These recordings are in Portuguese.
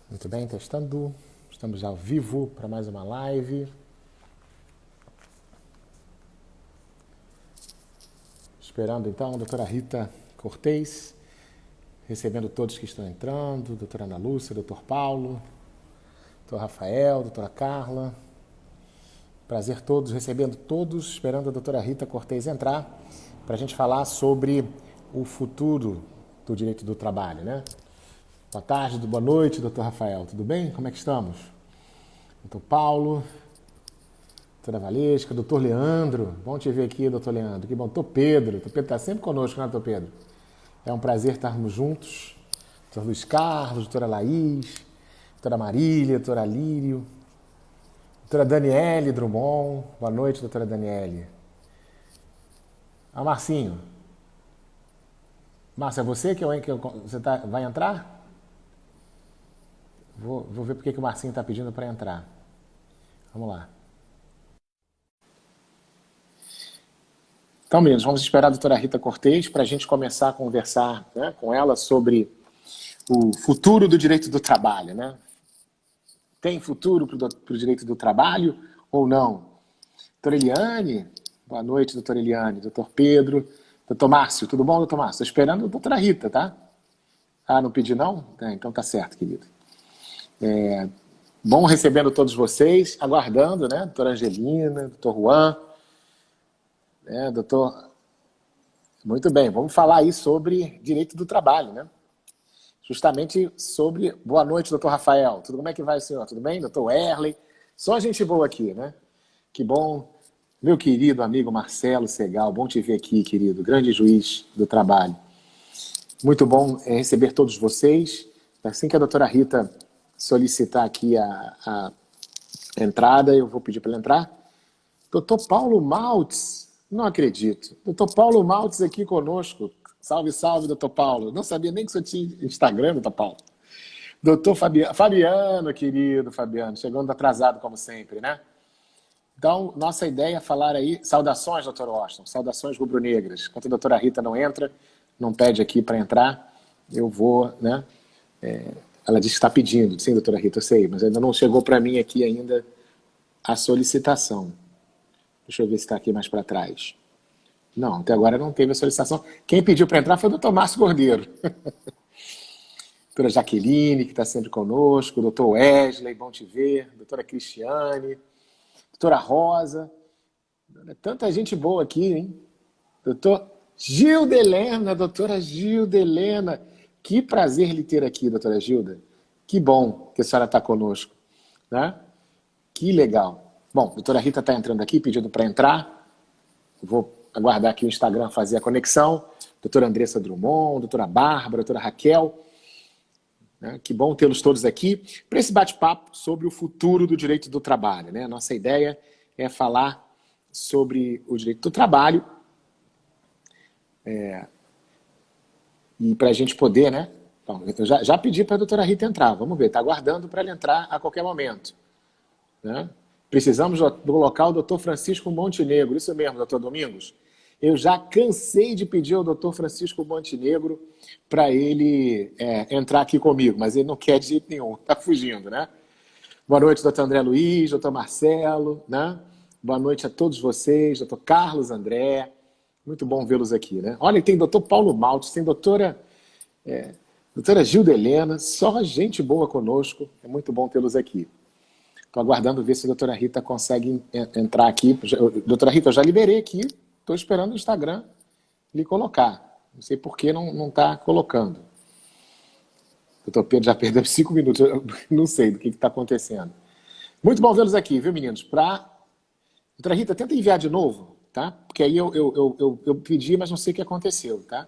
Muito bem, testando. Estamos ao vivo para mais uma live. Esperando então a doutora Rita Cortez, recebendo todos que estão entrando, doutora Ana Lúcia, doutor Paulo, doutor Rafael, doutora Carla. Prazer todos, recebendo todos, esperando a doutora Rita Cortez entrar para a gente falar sobre o futuro do direito do trabalho, né? Boa tarde, boa noite, doutor Rafael. Tudo bem? Como é que estamos? Doutor Paulo, doutora Valesca, doutor Leandro. Bom te ver aqui, doutor Leandro. Que bom. Doutor Pedro. Doutor Pedro está sempre conosco, né, doutor Pedro? É um prazer estarmos juntos. Doutor Luiz Carlos, doutora Laís, doutora Marília, doutora Lírio, doutora Daniele Drummond. Boa noite, doutora Daniele. Ah, Marcinho. Márcio, é você você vai entrar? Vou ver porque que o Marcinho está pedindo para entrar. Vamos lá. Então, meninos, vamos esperar a doutora Rita Cortez para a gente começar a conversar, né, com ela sobre o futuro do direito do trabalho, né? Tem futuro para o direito do trabalho ou não? Doutora Eliane, boa noite, doutora Eliane, doutor Pedro, doutor Márcio, tudo bom, doutor Márcio? Estou esperando a doutora Rita, tá? Ah, não pedi não? Então tá certo, querido. Bom recebendo todos vocês, aguardando, né? Doutora Angelina, doutor Juan, né? Doutor... Muito bem, vamos falar aí sobre direito do trabalho, né? Justamente sobre... Boa noite, doutor Rafael. Como é que vai, senhor? Tudo bem? Doutor Erley. Só gente boa aqui, né? Que bom. Meu querido amigo Marcelo Segal, bom te ver aqui, querido. Grande juiz do trabalho. Muito bom receber todos vocês. Assim que a doutora Rita solicitar aqui a entrada, eu vou pedir para ela entrar. Doutor Paulo Maltz, não acredito. Doutor Paulo Maltz aqui conosco. Salve, salve, doutor Paulo. Não sabia nem que você tinha Instagram, doutor Paulo. Doutor Fabiano, querido Fabiano, chegando atrasado como sempre, né? Então, nossa ideia é falar aí... Saudações, doutor Washington, saudações rubro-negras. Enquanto a doutora Rita não entra, não pede aqui para entrar, eu vou, né? Ela disse que está pedindo, sim, doutora Rita, eu sei, mas ainda não chegou para mim aqui ainda a solicitação. Deixa eu ver se está aqui mais para trás. Não, até agora não teve a solicitação. Quem pediu para entrar foi o doutor Márcio Cordeiro. Doutora Jaqueline, que está sempre conosco, doutor Wesley, bom te ver, doutora Cristiane, doutora Rosa, tanta gente boa aqui, hein? Doutor Gilda Helena, doutora Gilda Helena, que prazer lhe ter aqui, doutora Gilda. Que bom que a senhora está conosco, né? Que legal. Bom, a doutora Rita está entrando aqui, pedindo para entrar. Vou aguardar aqui o Instagram fazer a conexão. Doutora Andressa Drummond, doutora Bárbara, doutora Raquel. Né? Que bom tê-los todos aqui para esse bate-papo sobre o futuro do direito do trabalho, né? Nossa ideia é falar sobre o direito do trabalho e para a gente poder, né? Então, eu já pedi para a doutora Rita entrar, vamos ver, está aguardando para ela entrar a qualquer momento. Né? Precisamos colocar o doutor Francisco Montenegro, isso mesmo, doutor Domingos. Eu já cansei de pedir ao doutor Francisco Montenegro para ele entrar aqui comigo, mas ele não quer de jeito nenhum, está fugindo, né? Boa noite, doutor André Luiz, doutor Marcelo, né? Boa noite a todos vocês, doutor Carlos André, muito bom vê-los aqui, né? Olha, tem doutor Paulo Maltz, tem doutora Gilda Helena, só gente boa conosco, é muito bom tê-los aqui. Estou aguardando ver se a doutora Rita consegue entrar aqui. Doutora Rita, eu já liberei aqui, estou esperando o Instagram lhe colocar. Não sei por que não está colocando. Doutor Pedro já perdeu 5 minutos, eu não sei do que está acontecendo. Muito bom vê-los aqui, viu, meninos? Doutora Rita, tenta enviar de novo, tá? Porque aí eu pedi, mas não sei o que aconteceu, tá?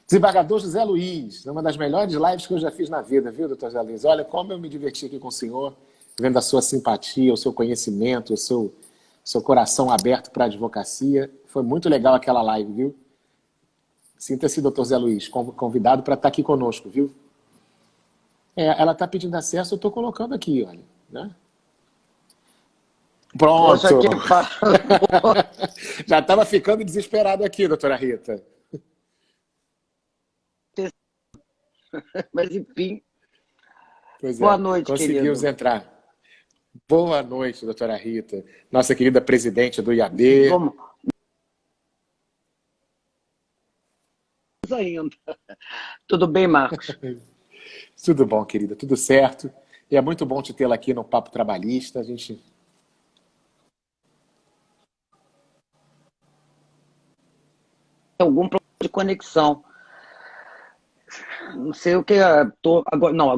Desembargador José Luiz, uma das melhores lives que eu já fiz na vida, viu, doutor José Luiz? Olha, como eu me diverti aqui com o senhor, vendo a sua simpatia, o seu conhecimento, o seu coração aberto para a advocacia. Foi muito legal aquela live, viu? Sinta-se, doutor Zé Luiz, convidado para estar aqui conosco, viu? Ela está pedindo acesso, eu estou colocando aqui, olha. Né? Pronto! Poxa, que fala. Já estava ficando desesperado aqui, doutora Rita. Mas enfim, Pois Boa é, noite, conseguimos querido. entrar. Boa noite, doutora Rita, nossa querida presidente do IAB. Vamos ainda. Tudo bem, Marcos? Tudo bom, querida, tudo certo. E é muito bom te tê-la aqui no Papo Trabalhista. A gente. Tem algum problema de conexão. Não sei o que. Tô, agora, não,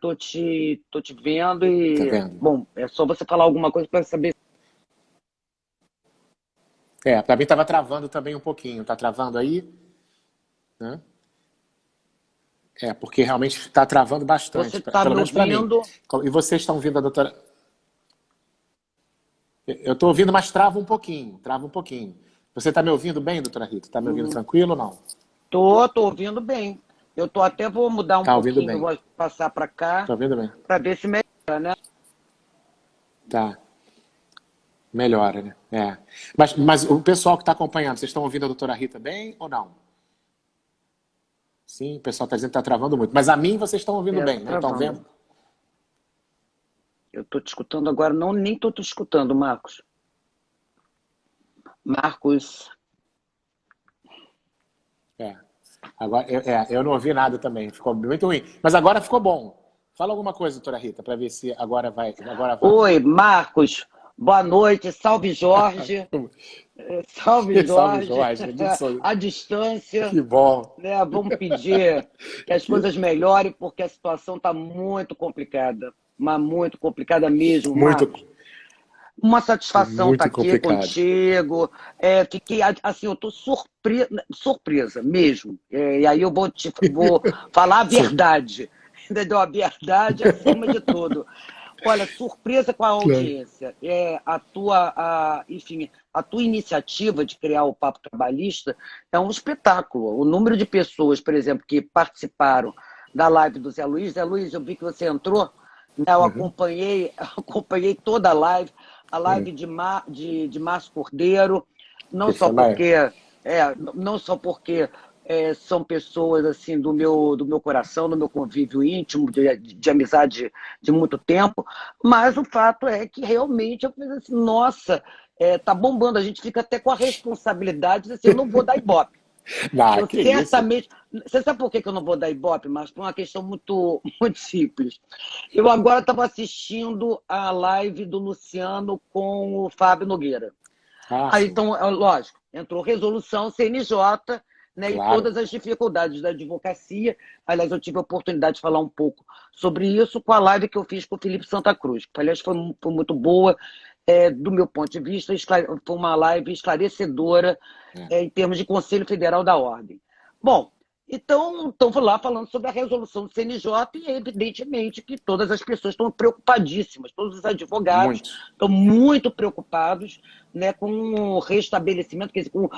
tô te vendo Tá e. vendo? Bom, é só você falar alguma coisa para saber. É, para mim estava travando também um pouquinho. Tá travando aí? Né? É, porque realmente está travando Você bastante, está pelo me menos para mim. ouvindo? E vocês estão ouvindo a doutora. Eu estou ouvindo, mas trava um pouquinho. Trava um pouquinho. Você está me ouvindo bem, doutora Rita? Está me ouvindo tranquilo ou não? Tô ouvindo bem. Até vou mudar um Tá ouvindo pouquinho, bem. vou passar para cá Tá ouvindo bem. para ver se melhora, né? Tá. Melhora, né? É. Mas o pessoal que está acompanhando, vocês estão ouvindo a doutora Rita bem ou não? Sim, o pessoal está dizendo que está travando muito. Mas a mim vocês estão ouvindo É, tá bem, né? Estão travando. vendo? Eu tô te escutando agora, não, nem tô te escutando, Marcos. Marcos, É. Agora, eu não ouvi nada também. Ficou muito ruim. Mas agora ficou bom. Fala alguma coisa, doutora Rita, para ver se agora vai. Agora vai. oi, Marcos, boa noite, salve Jorge, salve Salve, Jorge, Jorge. Muito à distância, Que bom. né? Vamos pedir que as coisas melhorem, porque a situação está muito complicada, mas muito complicada mesmo, Muito, Marcos. Uma satisfação estar muito aqui complicado. contigo. Fiquei assim, eu estou surpresa mesmo. E aí eu vou falar a Sim, verdade, entendeu? A verdade acima de tudo. Olha, surpresa com a claro. audiência. Enfim, a tua iniciativa de criar o Papo Trabalhista é um espetáculo. O número de pessoas, por exemplo, que participaram da live do Zé Luiz. Zé Luiz, eu vi que você entrou, né? Eu Uhum. acompanhei, acompanhei toda a É. live de Márcio Cordeiro, não Que só foi mais. porque, não só porque são pessoas assim do meu coração, do meu convívio íntimo, de amizade de muito tempo, mas o fato é que realmente eu falei assim, nossa, tá bombando, a gente fica até com a responsabilidade de assim, eu não vou dar ibope. Ah, Eu que isso? certamente. Você sabe por que eu não vou dar ibope? Mas por uma questão muito, muito simples. Eu agora estava assistindo a live do Luciano com o Fábio Nogueira. Ah, Aí, sim. então, lógico, entrou resolução CNJ, né, e Claro. todas as dificuldades da advocacia. Aliás, eu tive a oportunidade de falar um pouco sobre isso com a live que eu fiz com o Felipe Santa Cruz, que, aliás, foi muito boa, do meu ponto de vista, foi uma live esclarecedora É. em termos de Conselho Federal da Ordem. Bom, então, vou lá falando sobre a resolução do CNJ e, evidentemente, que todas as pessoas estão preocupadíssimas, todos os advogados Muito. estão muito preocupados, né, com o restabelecimento, quer dizer, com o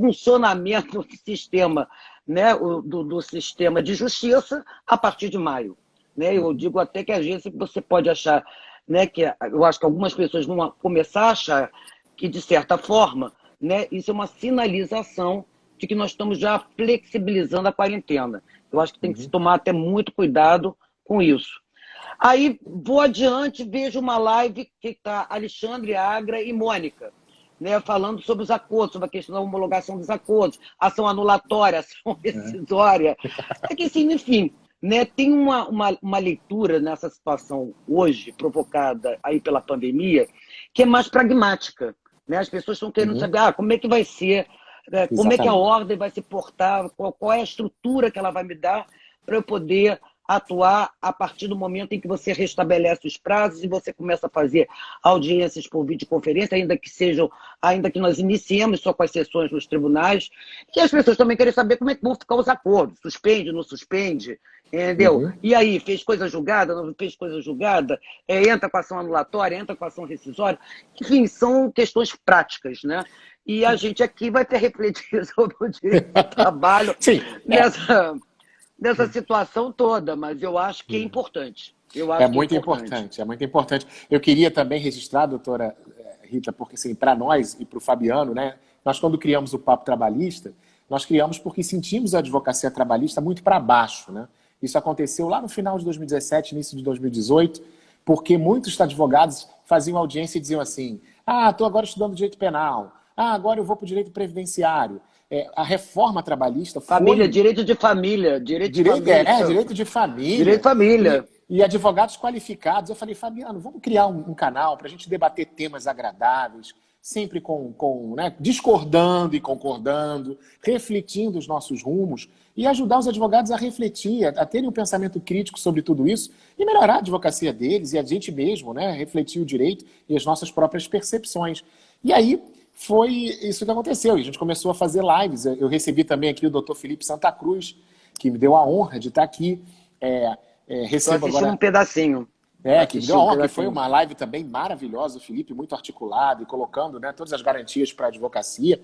refuncionamento do sistema, né, do sistema de justiça a partir de maio. Né? Eu Uhum. digo até que às vezes você pode achar, né, que eu acho que algumas pessoas vão começar a achar que, de certa forma, né, isso é uma sinalização de que nós estamos já flexibilizando a quarentena. Eu acho que tem que se Uhum. tomar até muito cuidado com isso. Aí vou adiante, vejo uma live que está Alexandre Agra e Mônica, né, falando sobre os acordos, sobre a questão da homologação dos acordos, ação anulatória, ação rescisória. É que, assim, enfim, né, tem uma leitura nessa situação hoje, provocada aí pela pandemia, que é mais pragmática. Né? As pessoas estão querendo Uhum. saber como é que vai ser, como é que a Exatamente. ordem vai se portar, qual é a estrutura que ela vai me dar para eu poder atuar a partir do momento em que você restabelece os prazos e você começa a fazer audiências por videoconferência, ainda que nós iniciemos só com as sessões nos tribunais, e as pessoas também querem saber como é que vão ficar os acordos, suspende, não suspende, entendeu? Uhum. E aí, fez coisa julgada, não fez coisa julgada, entra com ação anulatória, entra com ação rescisória, enfim, são questões práticas, né? E a gente aqui vai ter refletir sobre o direito do trabalho Sim, nessa situação toda, mas eu acho que é importante. Eu é acho que é muito importante. importante, é muito importante. Eu queria também registrar, doutora Rita, porque assim, para nós e para o Fabiano, né, nós quando criamos o Papo Trabalhista, nós criamos porque sentimos a advocacia trabalhista muito para baixo, né? Isso aconteceu lá no final de 2017, início de 2018, porque muitos advogados faziam audiência e diziam assim: ah, estou agora estudando direito penal, ah, agora eu vou para o direito previdenciário. A reforma trabalhista Família, foi... direito de família, direito de família. Direito de família. Direito de família. E advogados qualificados. Eu falei: Fabiano, vamos criar um canal para a gente debater temas agradáveis, sempre né, discordando e concordando, refletindo os nossos rumos e ajudar os advogados a refletir, a terem um pensamento crítico sobre tudo isso e melhorar a advocacia deles e a gente mesmo, né, refletir o direito e as nossas próprias percepções. E aí foi isso que aconteceu. A gente começou a fazer lives. Eu recebi também aqui o Dr. Felipe Santa Cruz, que me deu a honra de estar aqui. Recebo agora um pedacinho. Que me deu a honra, que foi uma live também maravilhosa, o Felipe muito articulado e colocando, né, todas as garantias para a advocacia.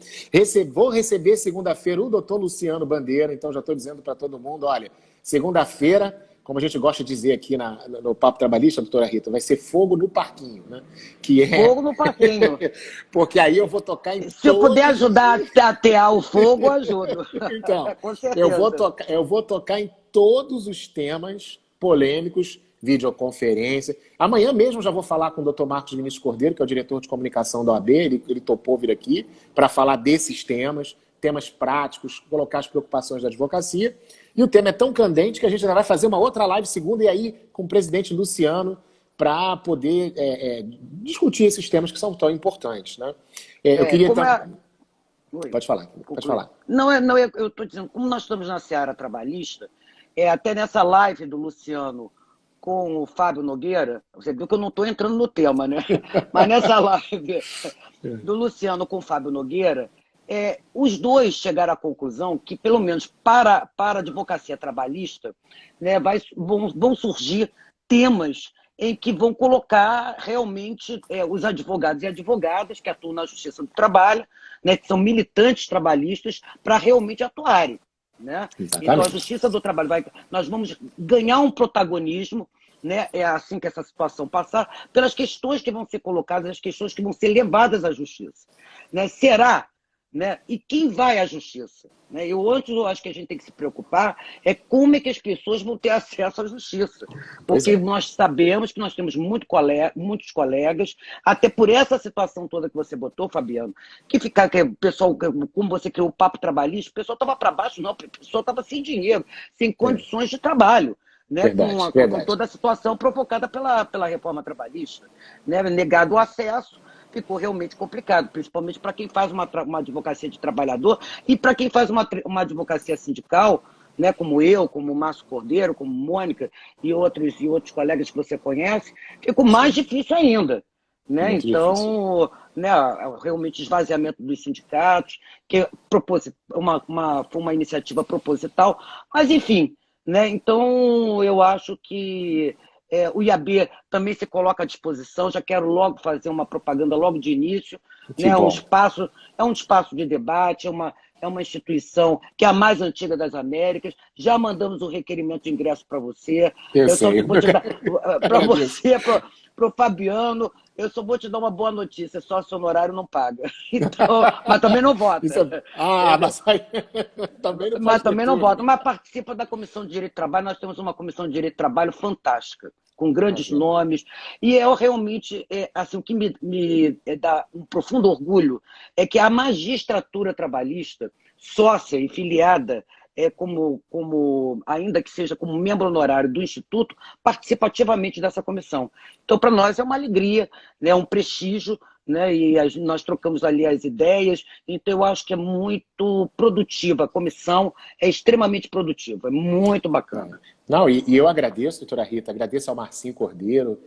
Vou receber segunda-feira o doutor Luciano Bandeira, então já estou dizendo para todo mundo, olha, segunda-feira, como a gente gosta de dizer aqui no Papo Trabalhista, doutora Rita, vai ser fogo no parquinho, né? Fogo no parquinho. Porque aí eu vou tocar em Se eu puder ajudar a atear o fogo, eu ajudo. Então, com certeza. eu vou tocar em todos os temas polêmicos, videoconferência. Amanhã mesmo já vou falar com o Dr. Marcos Vinícius Cordeiro, que é o diretor de comunicação da OAB, ele topou vir aqui para falar desses temas práticos, colocar as preocupações da advocacia. E o tema é tão candente que a gente ainda vai fazer uma outra live segunda, e aí com o presidente Luciano, para poder discutir esses temas que são tão importantes. Né? Eu queria... Pode falar. Não, eu estou dizendo, como nós estamos na seara trabalhista, até nessa live do Luciano com o Fábio Nogueira, você viu que eu não estou entrando no tema, né? Mas nessa live do Luciano com o Fábio Nogueira, os dois chegaram à conclusão que, pelo menos para a advocacia trabalhista, né, vão surgir temas em que vão colocar realmente os advogados e advogadas que atuam na Justiça do Trabalho, né, que são militantes trabalhistas, para realmente atuarem. Né? Então, a Justiça do Trabalho nós vamos ganhar um protagonismo, né? É assim que essa situação passar, pelas questões que vão ser colocadas, as questões que vão ser levadas à Justiça. Né? Será? Né? E quem vai à Justiça? Né? Eu acho que a gente tem que se preocupar como é que as pessoas vão ter acesso à Justiça. Porque nós sabemos que nós temos muitos colegas, até por essa situação toda que você botou, Fabiano, que o pessoal, como você criou o papo trabalhista, o pessoal estava para baixo, não, o pessoal estava sem dinheiro, sem condições de trabalho. Né, com toda a situação provocada pela reforma trabalhista. Né, negado o acesso, ficou realmente complicado, principalmente para quem faz uma advocacia de trabalhador e para quem faz uma advocacia sindical, né, como eu, como o Márcio Cordeiro, como Mônica e outros colegas que você conhece, ficou mais difícil ainda. Né? Então, né, realmente esvaziamento dos sindicatos, que foi uma iniciativa proposital, mas enfim, né? Então eu acho que o IAB também se coloca à disposição, já quero logo fazer uma propaganda logo de início, né? É um espaço de debate, é uma instituição que é a mais antiga das Américas, já mandamos o requerimento de ingresso para você, para você, para o Fabiano, eu só vou te dar uma boa notícia, sócio honorário não paga. Então, mas também não vota. Mas também não vota. Mas participa da Comissão de Direito de Trabalho. Nós temos uma Comissão de Direito de Trabalho fantástica, com grandes nomes. E realmente, assim, o que me dá um profundo orgulho é que a magistratura trabalhista, sócia e filiada, ainda que seja como membro honorário do Instituto, participa ativamente dessa comissão. Então, para nós é uma alegria, né, é um prestígio, né, e nós trocamos ali as ideias, então eu acho que é muito produtiva, a comissão é extremamente produtiva, é muito bacana. Não, e eu agradeço, doutora Rita, agradeço ao Marcinho Cordeiro,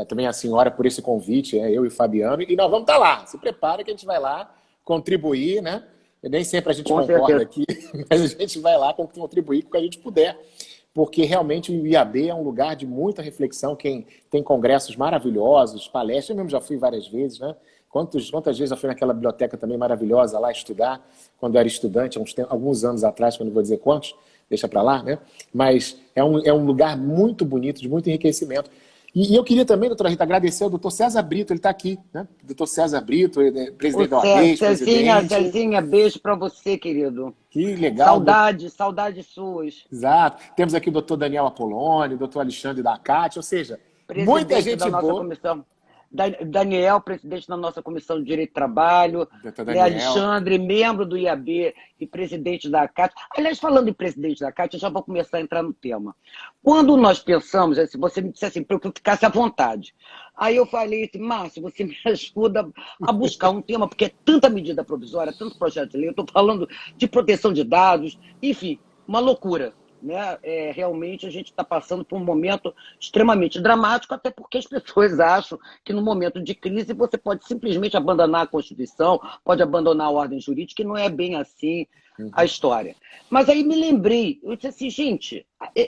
também a senhora por esse convite, eu e o Fabiano, e nós vamos estar lá, se prepara que a gente vai lá contribuir, né? Nem sempre a gente concorda aqui, mas a gente vai lá contribuir com o que a gente puder, porque realmente o IAB é um lugar de muita reflexão, quem tem congressos maravilhosos, palestras, eu mesmo já fui várias vezes, né? Quantas vezes eu fui naquela biblioteca também maravilhosa lá estudar, quando eu era estudante, alguns anos atrás, quando eu não vou dizer quantos, deixa para lá, né? Mas é um lugar muito bonito, de muito enriquecimento. E eu queria também, doutora Rita, agradecer ao doutor César Brito, ele está aqui, né? Doutor César Brito, presidente da OAB, ex-presidente. Cezinha, beijo para você, querido. Que legal. Saudades suas. Exato. Temos aqui o doutor Daniel Apoloni, o doutor Alexandre da CAT, ou seja, Presidente muita gente da nossa boa. comissão. Daniel, presidente da nossa Comissão de Direito do Trabalho, Alexandre, membro do IAB e presidente da CAT. Aliás, falando em presidente da CAT, eu já vou começar a entrar no tema. Quando nós pensamos, se você me disse assim, para que eu ficasse à vontade. Aí eu falei assim, Márcio, você me ajuda a buscar um tema, porque é tanta medida provisória, tanto projeto de lei, eu estou falando de proteção de dados, enfim, uma loucura. Né? Realmente a gente está passando por um momento extremamente dramático, até porque as pessoas acham que no momento de crise você pode simplesmente abandonar a Constituição, pode abandonar a ordem jurídica, e não é bem assim a história. Mas aí me lembrei, eu disse assim, gente,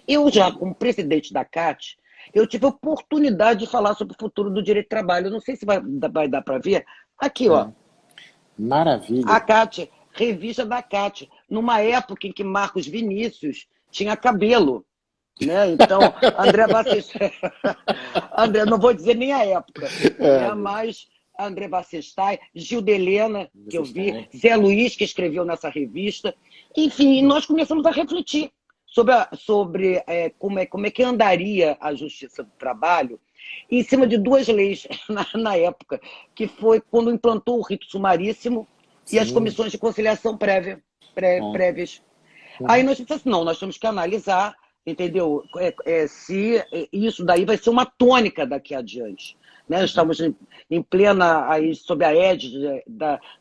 eu já como presidente da CAT, eu tive a oportunidade de falar sobre o futuro do direito do trabalho, eu não sei se vai dar para ver, aqui ó. Maravilha. A CAT, revista da CAT, numa época em que Marcos Vinícius tinha cabelo, né? Então, André Bacestai, não vou dizer nem a época, mas André Bacestai, Gil de Helena, que eu vi, Zé Luiz, que escreveu nessa revista. Enfim, nós começamos a refletir sobre como é que andaria a Justiça do Trabalho em cima de duas leis na época, que foi quando implantou o rito sumaríssimo e as comissões de conciliação prévias. Aí nós dissemos assim, não, nós temos que analisar, entendeu? Se isso daí vai ser uma tônica daqui adiante. Né? Estamos em plena, aí, sob a égide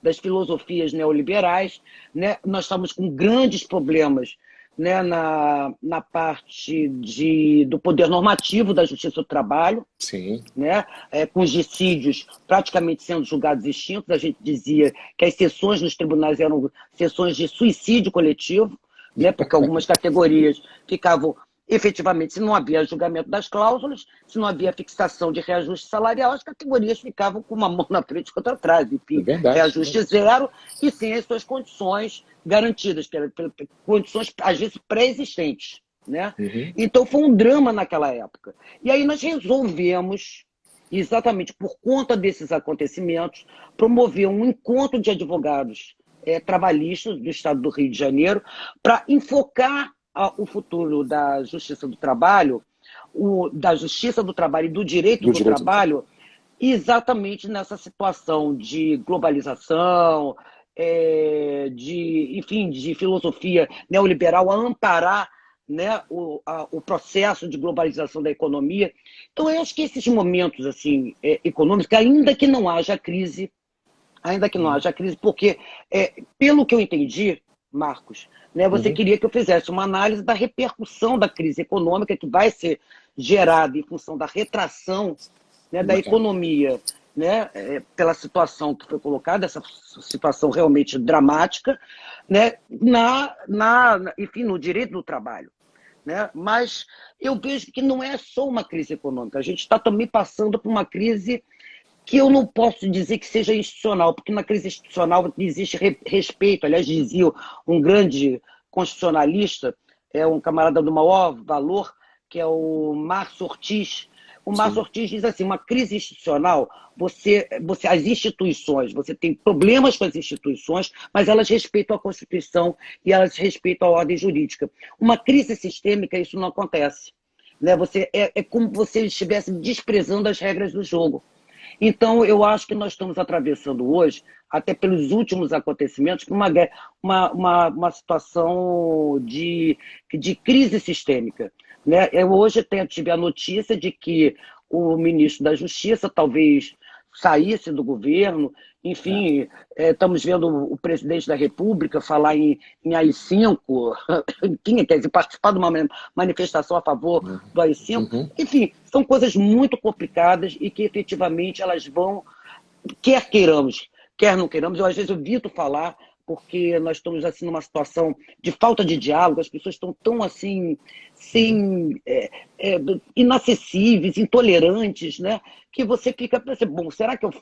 das filosofias neoliberais, né? Nós estamos com grandes problemas, né? na parte do poder normativo da Justiça do Trabalho, Sim. Né? Com os dissídios praticamente sendo julgados extintos. A gente dizia que as sessões nos tribunais eram sessões de suicídio coletivo, né? Porque algumas categorias ficavam efetivamente, se não havia julgamento das cláusulas, se não havia fixação de reajuste salarial, as categorias ficavam com uma mão na frente e outra atrás, enfim, reajuste zero e sem as suas condições garantidas, que eram condições, às vezes, pré-existentes. Né? Então foi um drama naquela época. E aí nós resolvemos, exatamente por conta desses acontecimentos, promover um encontro de advogados trabalhistas do estado do Rio de Janeiro para enfocar o futuro da Justiça do Trabalho, da Justiça do Trabalho e do direito do trabalho, exatamente nessa situação de globalização, de filosofia neoliberal a amparar, né, o processo de globalização da economia. Então, eu acho que esses momentos assim, econômicos, ainda que não haja crise, porque, pelo que eu entendi, Marcos, né, você queria que eu fizesse uma análise da repercussão da crise econômica que vai ser gerada em função da retração, né, da economia, né, pela situação que foi colocada, essa situação realmente dramática, né, enfim, no direito do trabalho. Né? Mas eu vejo que não é só uma crise econômica, a gente está também passando por uma crise que eu não posso dizer que seja institucional, porque na crise institucional existe respeito. Aliás, dizia um grande constitucionalista, um camarada do maior valor, que é o Márcio Ortiz. O Márcio Ortiz diz assim, uma crise institucional, as instituições, você tem problemas com as instituições, mas elas respeitam a Constituição e elas respeitam a ordem jurídica. Uma crise sistêmica, isso não acontece. Né? É como se você estivesse desprezando as regras do jogo. Então, eu acho que nós estamos atravessando hoje, até pelos últimos acontecimentos, uma situação de crise sistêmica. Né? Eu hoje tive a notícia de que o ministro da Justiça talvez saísse do governo, enfim, estamos vendo o presidente da República falar em AI-5, enfim, quer dizer, participar de uma manifestação a favor do AI-5, enfim, são coisas muito complicadas e que efetivamente elas vão, quer queiramos, quer não queiramos, às vezes eu evito falar, porque nós estamos assim numa situação de falta de diálogo, as pessoas estão tão assim, inacessíveis, intolerantes, né? Que você fica pensando, bom, será que eu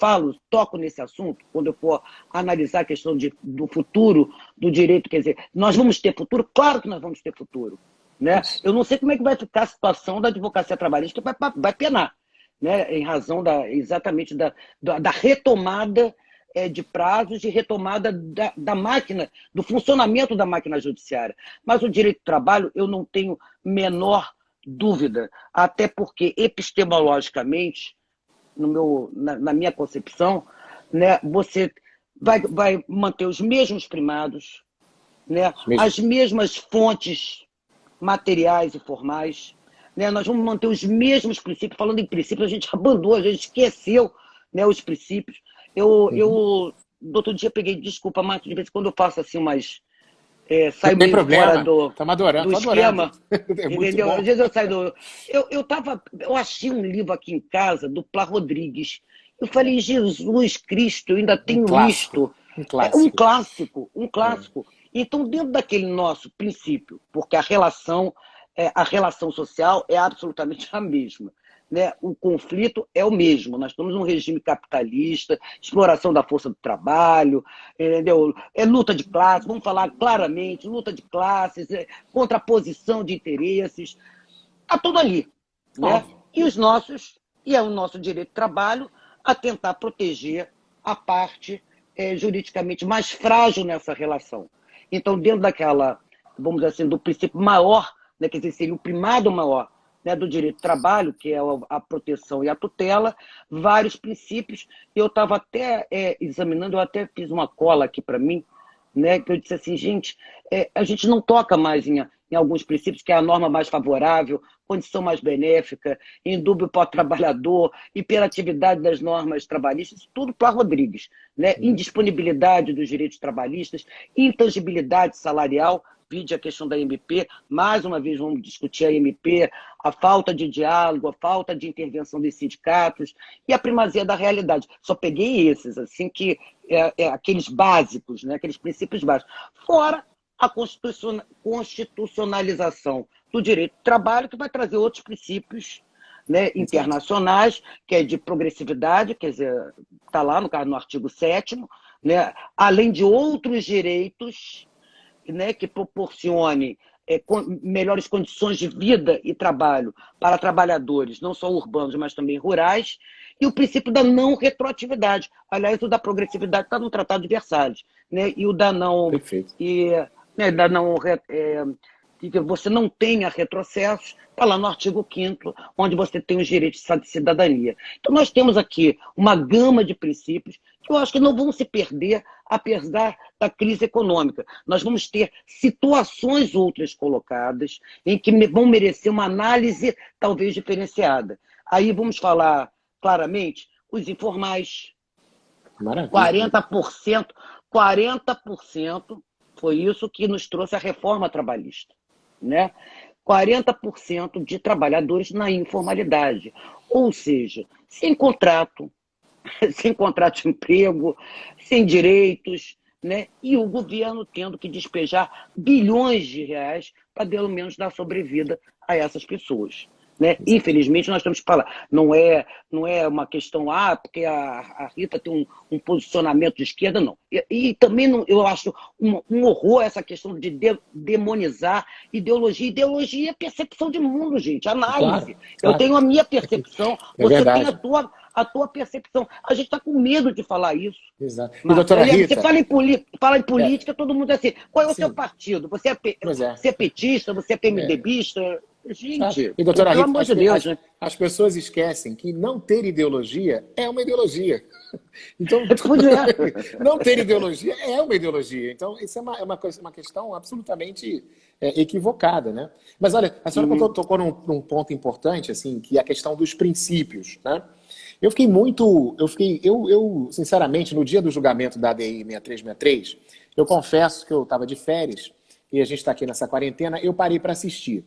toco nesse assunto quando eu for analisar a questão do futuro do direito? Quer dizer, nós vamos ter futuro? Claro que nós vamos ter futuro. Né? Eu não sei como é que vai ficar a situação da advocacia trabalhista, que vai penar. né, em razão exatamente da retomada de prazos, de retomada da máquina, do funcionamento da máquina judiciária. Mas o direito do trabalho, eu não tenho menor dúvida, até porque epistemologicamente, na minha concepção, né, você vai manter os mesmos primados, né, as mesmas fontes materiais e formais, né, nós vamos manter os mesmos princípios. Falando em princípios, a gente abandonou, a gente esqueceu, né, os princípios. Eu, do outro dia, peguei, desculpa, Marcos, de vez em quando eu faço assim umas... saio Não tem meio fora problema, estamos adorando, do esquema, é muito entendeu? bom. Às vezes eu saio do... Eu achei um livro aqui em casa, do Plá Rodrigues. Eu falei, Jesus Cristo, eu ainda tenho isto. Um Um clássico. clássico, um clássico. Então, dentro daquele nosso princípio, porque a relação social é absolutamente a mesma, né? O conflito é o mesmo. Nós estamos num regime capitalista, exploração da força do trabalho, entendeu? Luta de classes, vamos falar claramente, luta de classes, contraposição de interesses, está tudo ali, né? E é o nosso direito de trabalho a tentar proteger a parte juridicamente mais frágil nessa relação. Então, dentro daquela, vamos dizer assim, do princípio maior, né, quer dizer, seria o primado maior, né, do direito do trabalho, que é a proteção e a tutela, vários princípios. Eu estava até examinando, eu até fiz uma cola aqui para mim, né, que eu disse assim, gente, a gente não toca mais em alguns princípios, que é a norma mais favorável, condição mais benéfica, indúbio para o trabalhador, imperatividade das normas trabalhistas, tudo para Rodrigues, né? Indisponibilidade dos direitos trabalhistas, intangibilidade salarial, vide a questão da MP, mais uma vez vamos discutir a MP, a falta de diálogo, a falta de intervenção dos sindicatos e a primazia da realidade. Só peguei esses, assim, que aqueles básicos, né? Aqueles princípios básicos. Fora a constitucionalização do direito do trabalho, que vai trazer outros princípios, né, internacionais, que é de progressividade, quer dizer, está lá no artigo 7º, né, além de outros direitos, né, que proporcione melhores condições de vida e trabalho para trabalhadores, não só urbanos, mas também rurais, e o princípio da não retroatividade. Aliás, o da progressividade está no Tratado de Versalhes, né, e o da não... Perfeito. Que você não tenha retrocessos, está lá no artigo 5º, onde você tem os direitos de cidadania. Então, nós temos aqui uma gama de princípios que eu acho que não vão se perder, apesar da crise econômica. Nós vamos ter situações outras colocadas em que vão merecer uma análise talvez diferenciada. Aí vamos falar claramente os informais. Maravilha. 40% foi isso que nos trouxe a reforma trabalhista, né? 40% de trabalhadores na informalidade, ou seja, sem contrato, sem contrato de emprego, sem direitos, né? E o governo tendo que despejar bilhões de reais para, pelo menos, dar sobrevida a essas pessoas. Né? Infelizmente, nós temos que falar, não é uma questão, porque a Rita tem um posicionamento de esquerda, não. E também não, eu acho um horror essa questão de demonizar ideologia. Ideologia é percepção de mundo, gente, análise. Claro. Eu tenho a minha percepção, você verdade. tem a tua percepção. A gente está com medo de falar isso. Exato. E, Mas, doutora Rita... Você fala em política, todo mundo é assim, qual é o seu partido? Você é petista, você é PMDBista? Gente, e, doutora pelo Rita, amor de Deus, né? as pessoas esquecem que não ter ideologia é uma ideologia. Então, não ter ideologia é uma ideologia. Então, isso é uma questão absolutamente equivocada, né? Mas, olha, a senhora tocou num ponto importante, assim, que é a questão dos princípios, né? Eu, sinceramente, no dia do julgamento da ADI 6363, eu confesso que eu estava de férias e a gente está aqui nessa quarentena, eu parei para assistir.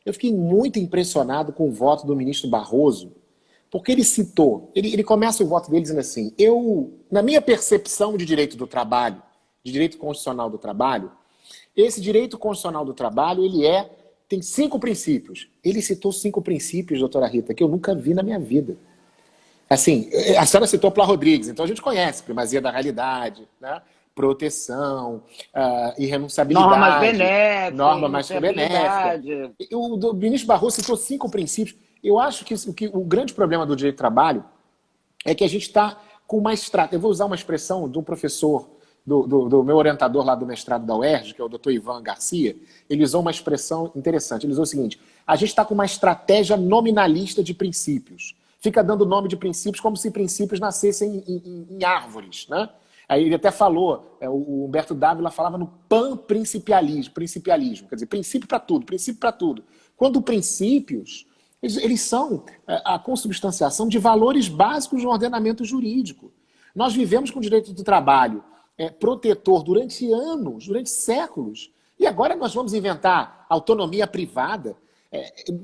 Eu fiquei muito impressionado com o voto do ministro Barroso, porque ele citou, ele começa o voto dele dizendo assim, na minha percepção de direito do trabalho, de direito constitucional do trabalho, esse direito constitucional do trabalho, tem 5 princípios. Ele citou 5 princípios, doutora Rita, que eu nunca vi na minha vida. Assim, a senhora citou Plá Rodrigues, então a gente conhece, primazia da realidade, né? Proteção, irrenunciabilidade. Norma mais benéfica. O ministro Barroso citou 5 princípios. Eu acho que o grande problema do direito do trabalho é que a gente está com uma estratégia. Eu vou usar uma expressão de um professor, do meu orientador lá do mestrado da UERJ, que é o Dr. Ivan Garcia. Ele usou uma expressão interessante. Ele usou o seguinte: a gente está com uma estratégia nominalista de princípios. Fica dando nome de princípios como se princípios nascessem em árvores, né? Aí ele até falou, o Humberto Dávila falava no principialismo, quer dizer, princípio para tudo, princípio para tudo. Quando princípios, eles são a consubstanciação de valores básicos no ordenamento jurídico. Nós vivemos com o direito do trabalho protetor durante anos, durante séculos, e agora nós vamos inventar autonomia privada.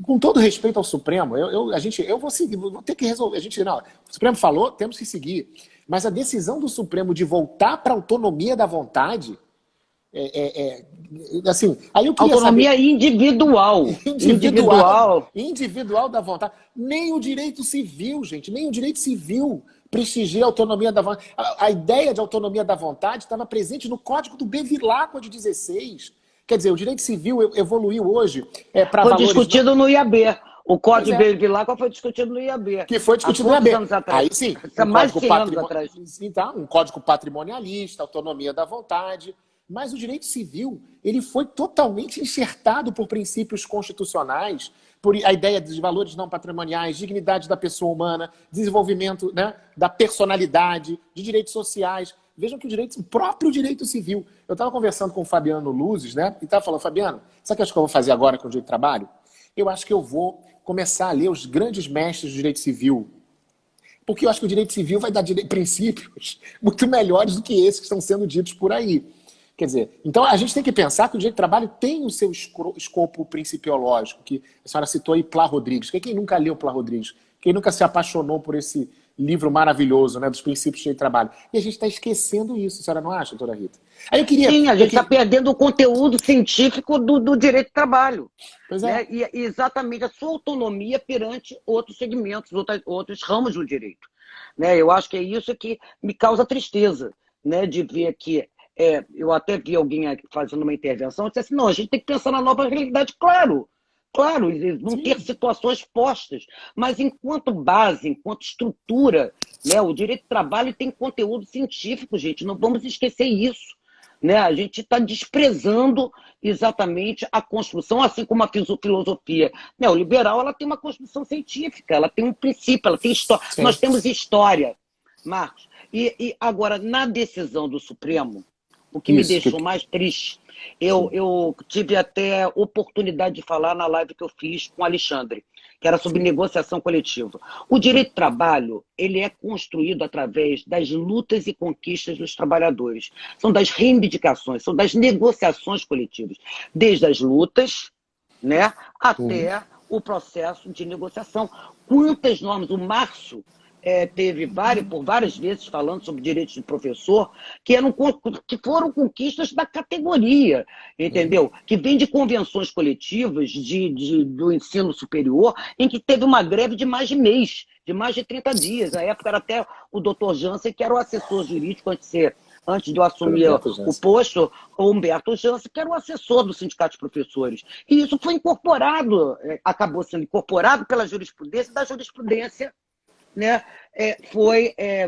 Com todo respeito ao Supremo, eu vou seguir, vou ter que resolver. Não, o Supremo falou, temos que seguir. Mas a decisão do Supremo de voltar para a autonomia da vontade, assim, aí eu queria autonomia saber, individual. individual da vontade. Nem o direito civil, gente, nem o direito civil prestigia a autonomia da vontade. A ideia de autonomia da vontade estava presente no Código do Bevilacqua de 16. Quer dizer, o direito civil evoluiu hoje para valores... Foi discutido no IAB. O Código Bevilacqua foi discutido no IAB. Que foi discutido no IAB. Anos atrás? Aí sim. Mais de 100 anos atrás. Então, um código patrimonialista, autonomia da vontade. Mas o direito civil, ele foi totalmente enxertado por princípios constitucionais, por a ideia de valores não patrimoniais, dignidade da pessoa humana, desenvolvimento, né, da personalidade, de direitos sociais. Vejam que o próprio direito civil... Eu estava conversando com o Fabiano Luzes, né? E estava falando: Fabiano, sabe o que eu acho que eu vou fazer agora com o direito do trabalho? Eu acho que eu vou começar a ler os grandes mestres do direito civil. Porque eu acho que o direito civil vai dar princípios muito melhores do que esses que estão sendo ditos por aí. Quer dizer, então a gente tem que pensar que o direito do trabalho tem o seu escopo principiológico, que a senhora citou aí Plá Rodrigues. Quem nunca leu Plá Rodrigues? Quem nunca se apaixonou por esse livro maravilhoso, né, dos princípios do direito do trabalho? E a gente está esquecendo isso, a senhora não acha, doutora Rita? Aí eu queria... Sim, a gente está perdendo o conteúdo científico do direito do trabalho. Pois né? E exatamente a sua autonomia perante outros segmentos, outros ramos do direito. Né? Eu acho que é isso que me causa tristeza, né? De ver que eu até vi alguém aqui fazendo uma intervenção e disse assim: não, a gente tem que pensar na nova realidade, claro, vão ter situações postas, mas enquanto base, enquanto estrutura, né, o direito do trabalho tem conteúdo científico, gente, não vamos esquecer isso. Né? A gente está desprezando exatamente a construção, assim como a filosofia neoliberal, ela tem uma construção científica, ela tem um princípio, ela tem história. Sim. Nós temos história, Marcos. E agora, na decisão do Supremo, o que me deixou mais triste, eu tive até oportunidade de falar na live que eu fiz com o Alexandre, que era sobre negociação coletiva. O direito do trabalho, ele é construído através das lutas e conquistas dos trabalhadores. São das reivindicações, são das negociações coletivas. Desde as lutas, né, até o processo de negociação. Quantas normas? O Márcio teve por várias vezes falando sobre direitos de professor, que foram conquistas da categoria, entendeu? Que vem de convenções coletivas do ensino superior, em que teve uma greve de mais de mês, de mais de 30 dias. Na época era até o doutor Jansen, que era o assessor jurídico antes de eu assumir o posto, o Humberto Jansen, que era o assessor do Sindicato de Professores. E isso foi incorporado, acabou sendo incorporado pela jurisprudência, da jurisprudência, né?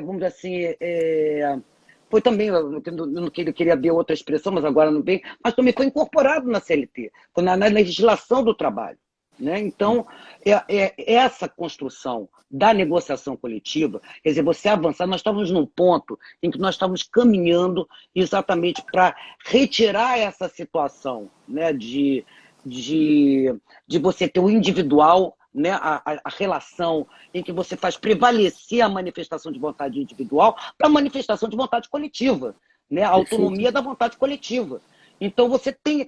Vamos dizer assim, foi também, eu não queria ver outra expressão, mas agora não vem, mas também foi incorporado na CLT, foi na legislação do trabalho. Né? Então, essa construção da negociação coletiva, quer dizer, você avançar, nós estávamos num ponto em que nós estávamos caminhando exatamente para retirar essa situação, né, de você ter o individual, né, a relação em que você faz prevalecer a manifestação de vontade individual para a manifestação de vontade coletiva, né, a autonomia da vontade coletiva. Então você tem,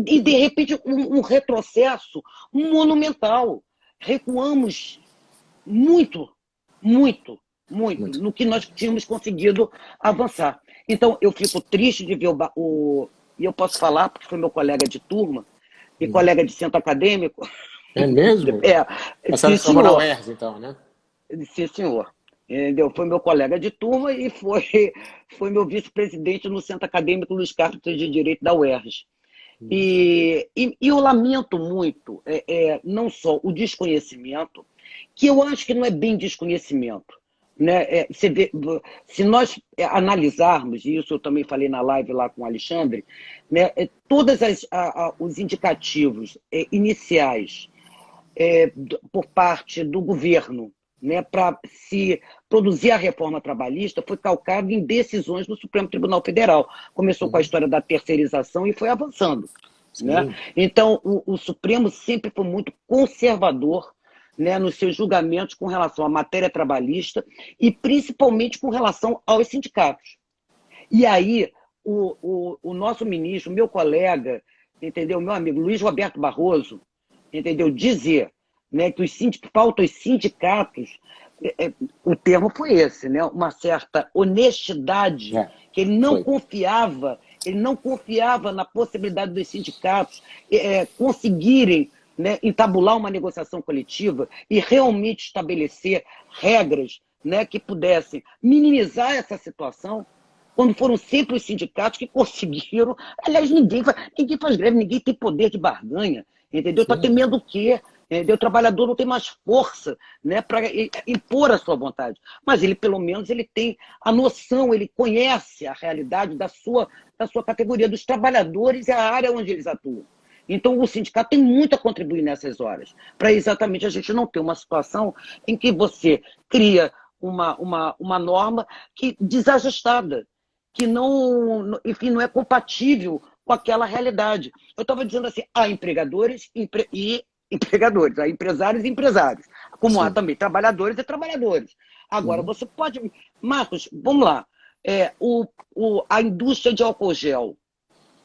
e de repente, um retrocesso monumental. Recuamos muito no que nós tínhamos conseguido avançar. Então eu fico triste de ver e eu posso falar porque foi meu colega de turma e colega de centro acadêmico. É mesmo? Essa formou na UERJ, então, né? Sim, senhor. Entendeu? Foi meu colega de turma e foi meu vice-presidente no Centro Acadêmico Luiz Carlos de Direito da UERJ. E eu lamento muito, não só o desconhecimento, que eu acho que não é bem desconhecimento. Né? Você vê, se nós analisarmos, e isso eu também falei na live lá com o Alexandre, né, todos os indicativos iniciais por parte do governo, né, para se produzir a reforma trabalhista foi calcado em decisões do Supremo Tribunal Federal. Começou com a história da terceirização e foi avançando. Né? Então, o Supremo sempre foi muito conservador, né, nos seus julgamentos com relação à matéria trabalhista e principalmente com relação aos sindicatos. E aí, o nosso ministro, meu colega, entendeu, meu amigo Luiz Roberto Barroso, entendeu, dizer, né, que faltam os sindicatos, o termo foi esse, né, uma certa honestidade, que ele não confiava na possibilidade dos sindicatos conseguirem, né, entabular uma negociação coletiva e realmente estabelecer regras, né, que pudessem minimizar essa situação, quando foram sempre os sindicatos que conseguiram. Aliás, ninguém faz greve, ninguém tem poder de barganha, entendeu? Está temendo o quê? Entendeu? O trabalhador não tem mais força, né, para impor a sua vontade. Mas ele, pelo menos, ele tem a noção, ele conhece a realidade da sua categoria, dos trabalhadores e a área onde eles atuam. Então, o sindicato tem muito a contribuir nessas horas, para exatamente a gente não ter uma situação em que você cria uma norma desajustada, que não, enfim, não é compatível com aquela realidade. Eu estava dizendo assim, há empregadores e empregadores, há empresários e empresários, como há também trabalhadores e trabalhadores. Agora, você pode... Marcos, vamos lá. A indústria de álcool gel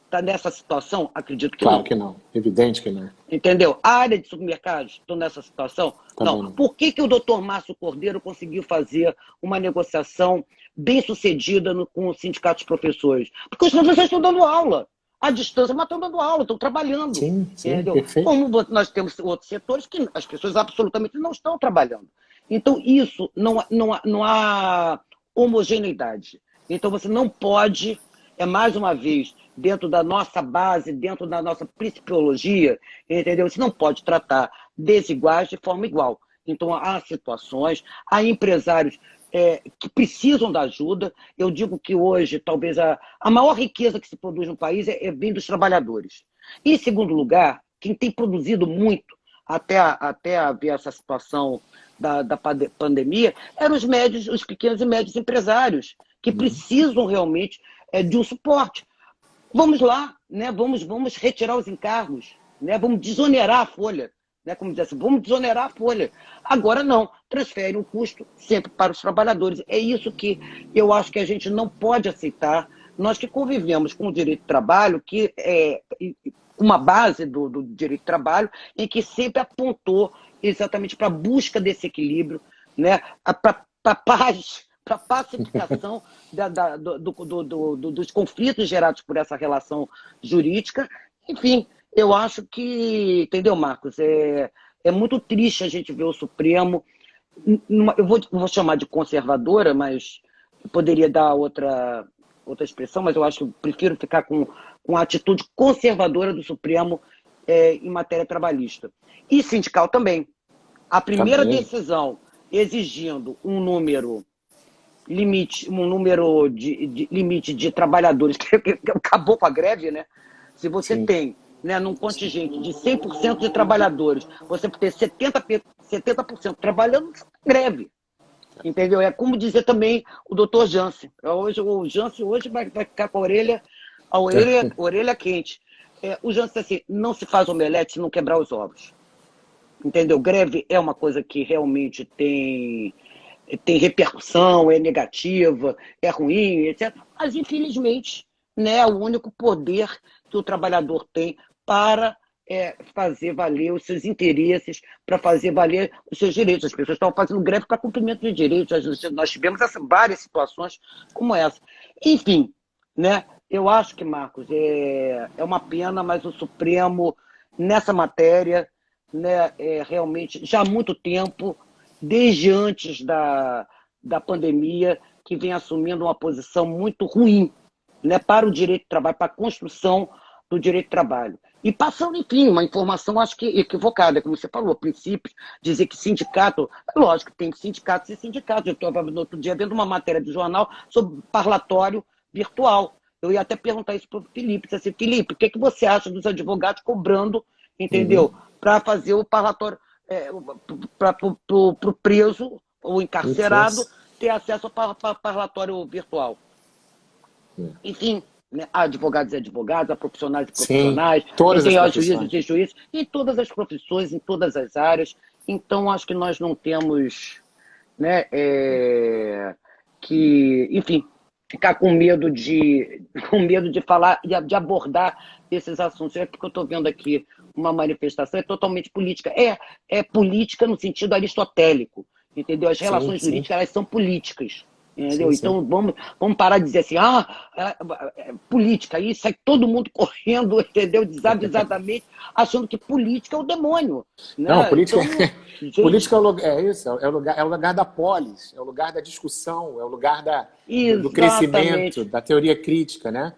está nessa situação? Acredito que não. Claro que não. Evidente que não. Entendeu? A área de supermercados estão nessa situação? Não. Por que o doutor Márcio Cordeiro conseguiu fazer uma negociação bem sucedida com os sindicatos de professores? Porque os professores estão dando aula. À distância, mas estão dando aula, estão trabalhando. Sim, entendeu? Perfeito. Como nós temos outros setores que as pessoas absolutamente não estão trabalhando. Então, isso, não há homogeneidade. Então, você não pode, mais uma vez, dentro da nossa base, dentro da nossa principiologia, entendeu? Você não pode tratar desiguais de forma igual. Então, há situações, há empresários que precisam da ajuda. Eu digo que hoje, talvez, a maior riqueza que se produz no país vem dos trabalhadores. E, em segundo lugar, quem tem produzido muito, até haver essa situação da pandemia, eram os pequenos e médios empresários, que precisam realmente de um suporte. Vamos lá, né? Vamos retirar os encargos, né? Vamos desonerar a folha. Né? Como diz assim, vamos desonerar a folha. Agora não, transfere o custo sempre para os trabalhadores. É isso que eu acho que a gente não pode aceitar. Nós que convivemos com o direito do trabalho, que é uma base do direito do trabalho, em que sempre apontou exatamente para a busca desse equilíbrio, né? Para a paz, para a pacificação dos conflitos gerados por essa relação jurídica. Enfim, eu acho que, entendeu, Marcos? É muito triste a gente ver o Supremo, eu vou chamar de conservadora, mas eu poderia dar outra expressão, mas eu acho que eu prefiro ficar com a atitude conservadora do Supremo em matéria trabalhista. E sindical também. A primeira decisão exigindo um número limite de trabalhadores, que acabou com a greve, né? Se você tem, né, num contingente de 100% de trabalhadores, você ter 70% trabalhando, greve. Entendeu? É como dizer também o doutor Jansen. O Jansen hoje vai ficar com a orelha quente. O Jansen assim, não se faz omelete se não quebrar os ovos. Entendeu? Greve é uma coisa que realmente tem repercussão, é negativa, é ruim, etc. Mas, infelizmente, né, é o único poder que o trabalhador tem para fazer valer os seus interesses, para fazer valer os seus direitos. As pessoas estão fazendo greve para cumprimento de direitos. Nós tivemos várias situações como essa. Enfim, né, eu acho que, Marcos, é uma pena, mas o Supremo, nessa matéria, né, realmente, já há muito tempo, desde antes da pandemia, que vem assumindo uma posição muito ruim, né, para o direito do trabalho, para a construção do direito do trabalho. E passando, enfim, uma informação, acho que equivocada, como você falou, princípios, dizer que sindicato, lógico, tem sindicatos e sindicatos. Eu estava no outro dia vendo uma matéria do jornal sobre parlatório virtual. Eu ia até perguntar isso para o Felipe, assim, Felipe, o que, que você acha dos advogados cobrando, entendeu, para fazer o parlatório, para o preso ou encarcerado ter acesso ao parlatório virtual? Enfim, né? Há advogados e advogadas, há profissionais e profissionais, todas as tem profissões. juízes e juízes, em todas as profissões, em todas as áreas. Então, acho que nós não temos, né, que, enfim, ficar com medo de falar e de abordar esses assuntos. É porque eu estou vendo aqui uma manifestação, é totalmente política. É política no sentido aristotélico, entendeu? As relações jurídicas, elas são políticas. Entendeu? Então vamos parar de dizer assim, política, aí sai todo mundo correndo, entendeu? Desavisadamente, achando que política é o demônio. Né? Não, política, então, gente... política é isso, é o lugar da polis, é o lugar da discussão, é o lugar do crescimento, da teoria crítica, né?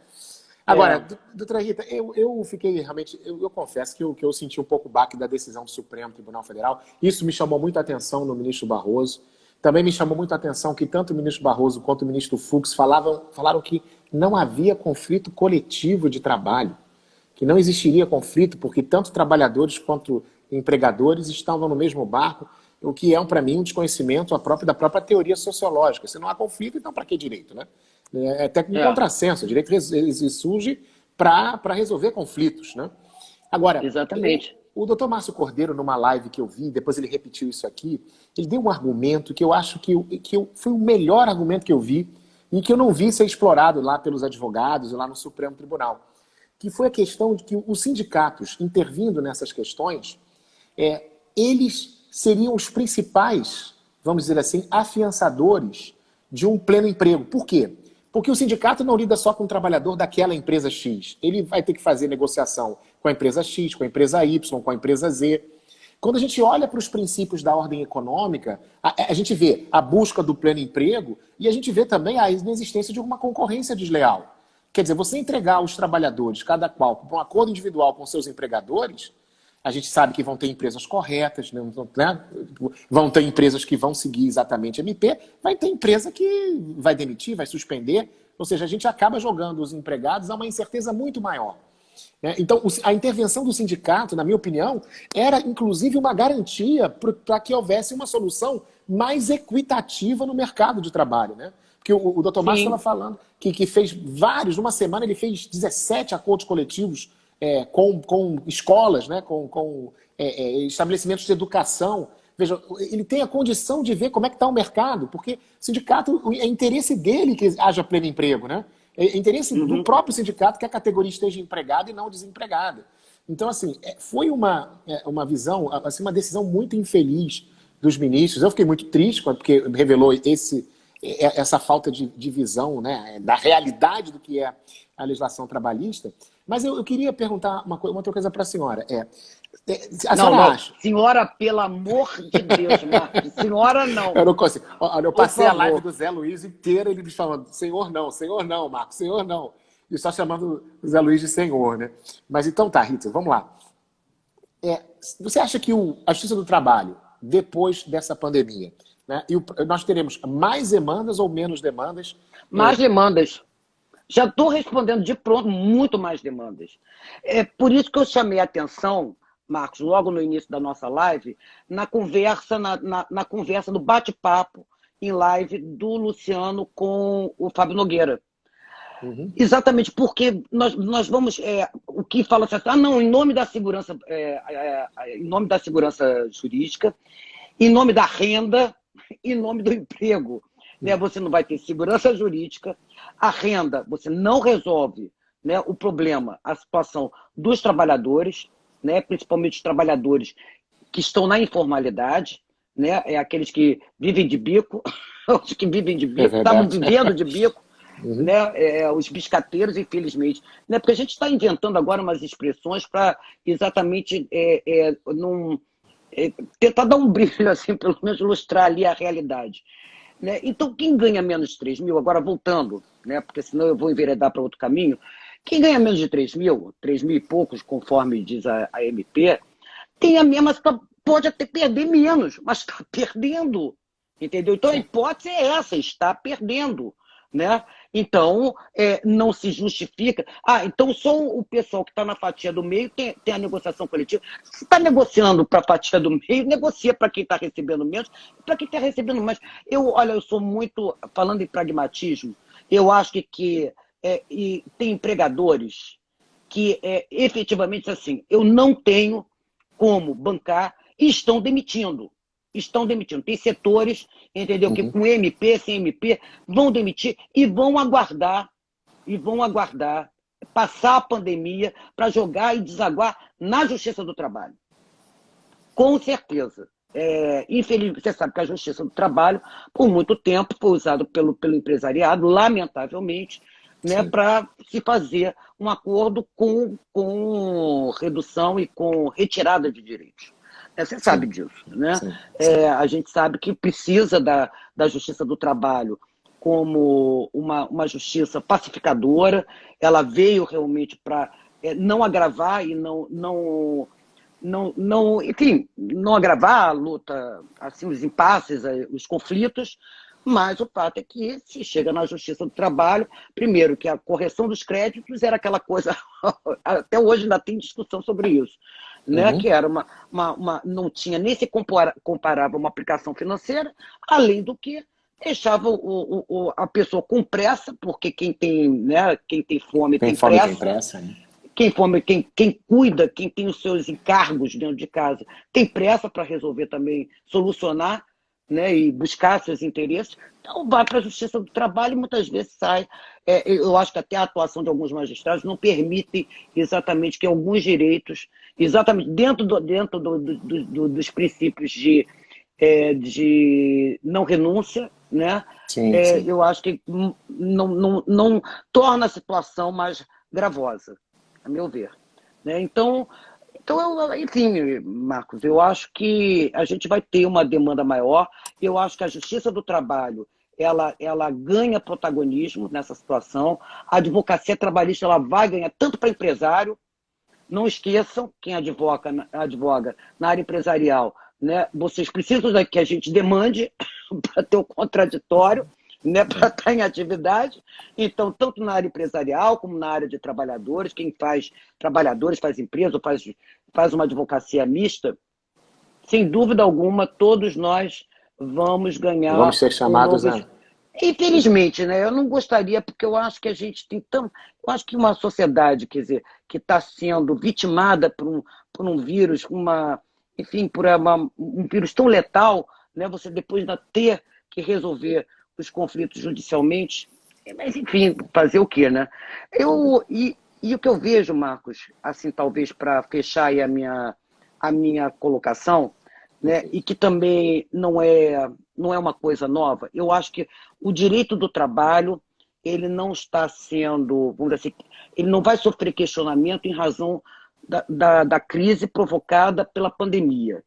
Agora, doutora Rita, eu fiquei realmente, eu confesso que eu senti um pouco o baque da decisão do Supremo Tribunal Federal. Isso me chamou muita atenção no ministro Barroso. Também me chamou muito a atenção que tanto o ministro Barroso quanto o ministro Fux falaram que não havia conflito coletivo de trabalho, que não existiria conflito porque tanto trabalhadores quanto empregadores estavam no mesmo barco, o que é, para mim, um desconhecimento da própria teoria sociológica. Se não há conflito, então para que direito, né? É até um contrassenso. O direito surge para resolver conflitos, né? Agora, exatamente. O doutor Márcio Cordeiro, numa live que eu vi, depois ele repetiu isso aqui, ele deu um argumento que eu acho que foi o melhor argumento que eu vi e que eu não vi ser explorado lá pelos advogados e lá no Supremo Tribunal, que foi a questão de que os sindicatos, intervindo nessas questões, eles seriam os principais, vamos dizer assim, afiançadores de um pleno emprego. Por quê? Porque o sindicato não lida só com o trabalhador daquela empresa X. Ele vai ter que fazer negociação com a empresa X, com a empresa Y, com a empresa Z. Quando a gente olha para os princípios da ordem econômica, a gente vê a busca do pleno emprego e a gente vê também a inexistência de uma concorrência desleal. Quer dizer, você entregar aos trabalhadores, cada qual, com um acordo individual com seus empregadores, a gente sabe que vão ter empresas corretas, né? Vão ter empresas que vão seguir exatamente a MP, vai ter empresa que vai demitir, vai suspender, ou seja, a gente acaba jogando os empregados a uma incerteza muito maior. Então, a intervenção do sindicato, na minha opinião, era inclusive uma garantia para que houvesse uma solução mais equitativa no mercado de trabalho, né? Porque o doutor Márcio estava falando que fez numa semana ele fez 17 acordos coletivos com escolas, né? com estabelecimentos de educação. Veja, ele tem a condição de ver como é que está o mercado, porque o sindicato, é interesse dele que haja pleno emprego, né? É interesse do próprio sindicato que a categoria esteja empregada e não desempregada. Então, assim, foi uma visão, assim, uma decisão muito infeliz dos ministros. Eu fiquei muito triste porque revelou essa falta de visão, né, da realidade do que é a legislação trabalhista. Mas eu queria perguntar uma outra coisa para a senhora. A senhora acha? Senhora, pelo amor de Deus, Marcos. Senhora, não. Eu não consigo. Olha, eu passei a live do Zé Luiz inteira ele me falando, senhor não, Marcos, senhor não. E só chamando o Zé Luiz de senhor, né? Mas então tá, Rita, vamos lá. Você acha que a Justiça do Trabalho, depois dessa pandemia, né, nós teremos mais demandas ou menos demandas? Mais demandas. Já estou respondendo de pronto, muito mais demandas. É por isso que eu chamei a atenção, Marcos, logo no início da nossa live, na conversa, na conversa do bate-papo em live do Luciano com o Fábio Nogueira. Exatamente porque nós vamos... o que fala assim, não, em nome da segurança, em nome da segurança jurídica, em nome da renda, em nome do emprego. Né? Você não vai ter segurança jurídica, a renda, você não resolve, né, o problema, a situação dos trabalhadores, né, principalmente os trabalhadores que estão na informalidade, né, aqueles que vivem de bico, os que vivem de bico, estavam vivendo de bico, né, os biscateiros, infelizmente. Né, porque a gente está inventando agora umas expressões para exatamente tentar dar um brilho, assim, pelo menos ilustrar ali a realidade. Né? Então, quem ganha menos de 3 mil, agora voltando, né, porque senão eu vou enveredar para outro caminho, Quem ganha menos de 3 mil e poucos, conforme diz a MP, tem a mesma, pode até perder menos, mas está perdendo, entendeu? Então a hipótese é essa, está perdendo, né? Então não se justifica. Então só o pessoal que está na fatia do meio tem a negociação coletiva. Se está negociando para a fatia do meio, negocia para quem está recebendo menos e para quem está recebendo mais. Olha, eu sou muito, falando em pragmatismo, eu acho que e tem empregadores que efetivamente assim, eu não tenho como bancar e estão demitindo. Estão demitindo. Tem setores, entendeu, que com MP, sem MP, vão demitir e vão aguardar passar a pandemia para jogar e desaguar na Justiça do Trabalho. Com certeza. Infelizmente, você sabe que a Justiça do Trabalho, por muito tempo, foi usada pelo empresariado, lamentavelmente, né, para se fazer um acordo com redução e com retirada de direitos. Você sabe disso, né? A gente sabe que precisa da Justiça do Trabalho como uma justiça pacificadora. Ela veio realmente para não agravar e enfim, não agravar a luta, assim, os impasses, os conflitos, mas o fato é que se chega na Justiça do Trabalho, primeiro que a correção dos créditos era aquela coisa, até hoje ainda tem discussão sobre isso, né? Que era não tinha nem se comparava uma aplicação financeira, além do que deixava a pessoa com pressa, porque quem tem, né, quem tem fome tem pressa. Tem pressa, né? Quem cuida, quem tem os seus encargos dentro de casa, tem pressa para resolver também, solucionar, né, e buscar seus interesses, então vai para a Justiça do Trabalho e muitas vezes sai. Eu acho que até a atuação de alguns magistrados não permite exatamente que alguns direitos, exatamente dentro dos princípios de não renúncia, né? Sim. Eu acho que não torna a situação mais gravosa, a meu ver, né? Então, enfim, Marcos, eu acho que a gente vai ter uma demanda maior. Eu acho que a Justiça do Trabalho ela ganha protagonismo nessa situação. A advocacia trabalhista ela vai ganhar tanto para empresário. Não esqueçam, quem advoga na área empresarial, né? Vocês precisam que a gente demande para ter o contraditório, né, para estar em atividade. Então, tanto na área empresarial como na área de trabalhadores, quem faz trabalhadores, faz empresa, faz uma advocacia mista, sem dúvida alguma, todos nós vamos ganhar. Vamos ser chamados a... Infelizmente, né? Eu não gostaria, porque eu acho que a gente tem eu acho que uma sociedade, quer dizer, que está sendo vitimada por um vírus, enfim, por um vírus tão letal, né? Você depois ainda ter que resolver os conflitos judicialmente, mas enfim, fazer o quê, né? E o que eu vejo, Marcos, assim, talvez para fechar aí a minha colocação, né, e que também não é uma coisa nova, eu acho que o direito do trabalho, ele não está sendo, vamos dizer assim, ele não vai sofrer questionamento em razão da crise provocada pela pandemia,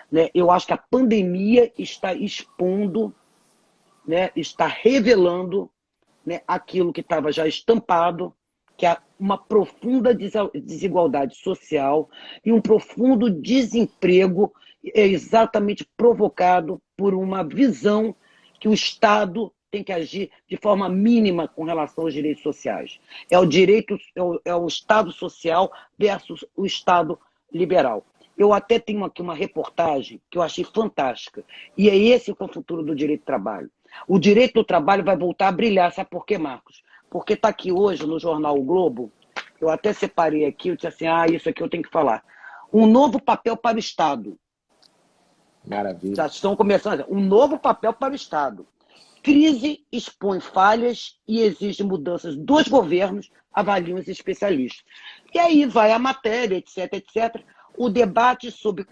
né? Eu acho que a pandemia está expondo, né, está revelando, né, aquilo que estava já estampado, que é uma profunda desigualdade social e um profundo desemprego exatamente provocado por uma visão que o Estado tem que agir de forma mínima com relação aos direitos sociais. É o Estado social versus o Estado liberal. Eu até tenho aqui uma reportagem que eu achei fantástica, e é esse que é o futuro do direito do trabalho. O direito do trabalho vai voltar a brilhar, sabe por quê, Marcos? Porque está aqui hoje no jornal O Globo, eu até separei aqui, eu disse assim, isso aqui eu tenho que falar. Um novo papel para o Estado. Maravilha. Já estão começando. Um novo papel para o Estado. Crise expõe falhas e exige mudanças dos governos, avaliam os especialistas. E aí vai a matéria, etc, etc. O debate sobre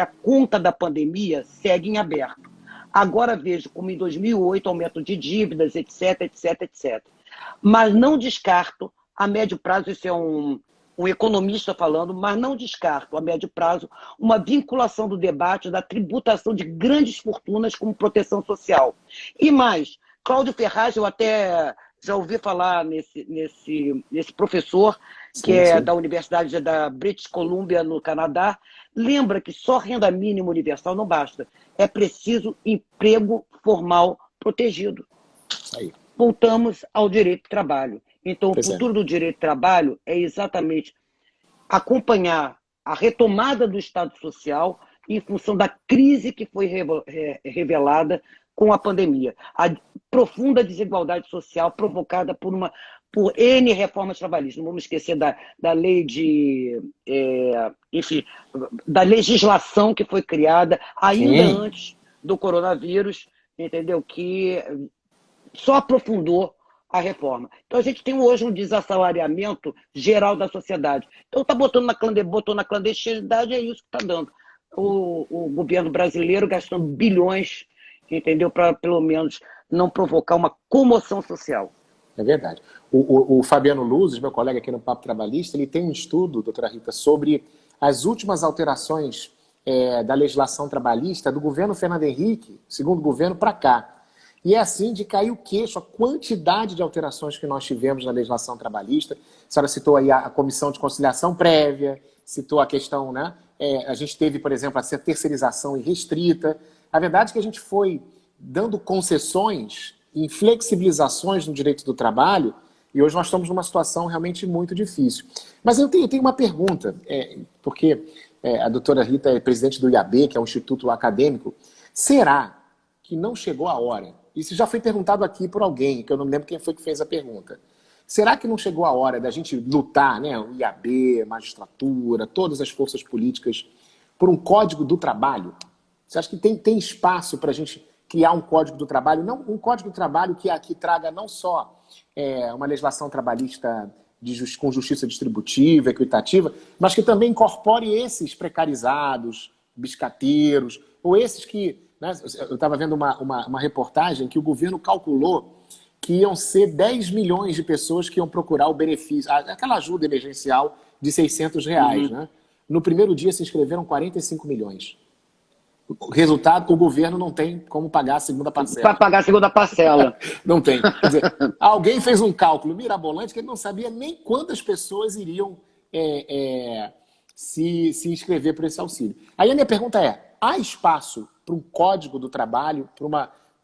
a conta da pandemia segue em aberto. Agora vejo como em 2008 aumento de dívidas, etc, etc, etc. Mas não descarto, a médio prazo, isso é um economista falando, mas não descarto, a médio prazo, uma vinculação do debate da tributação de grandes fortunas como proteção social. E mais, Cláudio Ferraz, eu até já ouvi falar nesse professor, que Sim, é sim. da Universidade da British Columbia, no Canadá. Lembra que só renda mínima universal não basta. É preciso emprego formal protegido. Isso aí. Voltamos ao direito do trabalho. Então, o Pois é. futuro do direito do trabalho é exatamente acompanhar a retomada do Estado Social em função da crise que foi revelada com a pandemia. A profunda desigualdade social provocada por N reformas trabalhistas. Não vamos esquecer da lei enfim, da legislação que foi criada ainda Sim, antes do coronavírus, entendeu? Que só aprofundou a reforma. Então, a gente tem hoje um desassalariamento geral da sociedade. Então, está botou na clandestinidade, é isso que está dando. O governo brasileiro gastando bilhões, entendeu? Para, pelo menos, não provocar uma comoção social. é verdade. O Fabiano Luzes, meu colega aqui no Papo Trabalhista, ele tem um estudo, doutora Rita, sobre as últimas alterações da legislação trabalhista do governo Fernando Henrique, segundo governo, para cá. E é assim de cair o queixo a quantidade de alterações que nós tivemos na legislação trabalhista. A senhora citou aí a comissão de conciliação prévia, citou a questão, né? A gente teve, por exemplo, a terceirização irrestrita. A verdade é que a gente foi dando concessões e flexibilizações no direito do trabalho e hoje nós estamos numa situação realmente muito difícil. Mas eu tenho uma pergunta, porque a doutora Rita é presidente do IAB, que é um instituto acadêmico. Será que não chegou a hora? Isso já foi perguntado aqui por alguém, que eu não me lembro quem foi que fez a pergunta. Será que não chegou a hora da gente lutar, né, o IAB, a magistratura, todas as forças políticas, por um código do trabalho? Você acha que tem espaço para a gente criar um código do trabalho? Não, um código do trabalho que aqui traga não só uma legislação trabalhista com justiça distributiva, equitativa, mas que também incorpore esses precarizados, biscateiros, ou esses que... Eu estava vendo uma reportagem que o governo calculou que iam ser 10 milhões de pessoas que iam procurar o benefício, aquela ajuda emergencial de R$ 600. Né? No primeiro dia se inscreveram 45 milhões. O resultado, o governo não tem como pagar a segunda parcela. Para pagar a segunda parcela. Não tem. Quer dizer, alguém fez um cálculo mirabolante que ele não sabia nem quantas pessoas iriam se inscrever por esse auxílio. Aí a minha pergunta há espaço para um código do trabalho,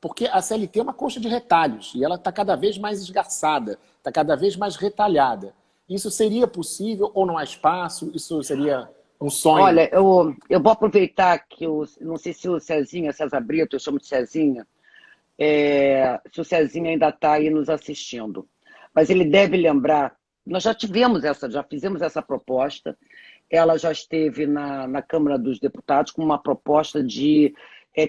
porque a CLT é uma coxa de retalhos e ela está cada vez mais esgarçada, está cada vez mais retalhada. Isso seria possível ou não há espaço? Isso seria um sonho? Olha, eu vou aproveitar que não sei se o Cezinha, César Brito, eu chamo de Cezinha, se o Cezinha ainda está aí nos assistindo. Mas ele deve lembrar, nós já fizemos essa proposta. Ela já esteve na Câmara dos Deputados com uma proposta de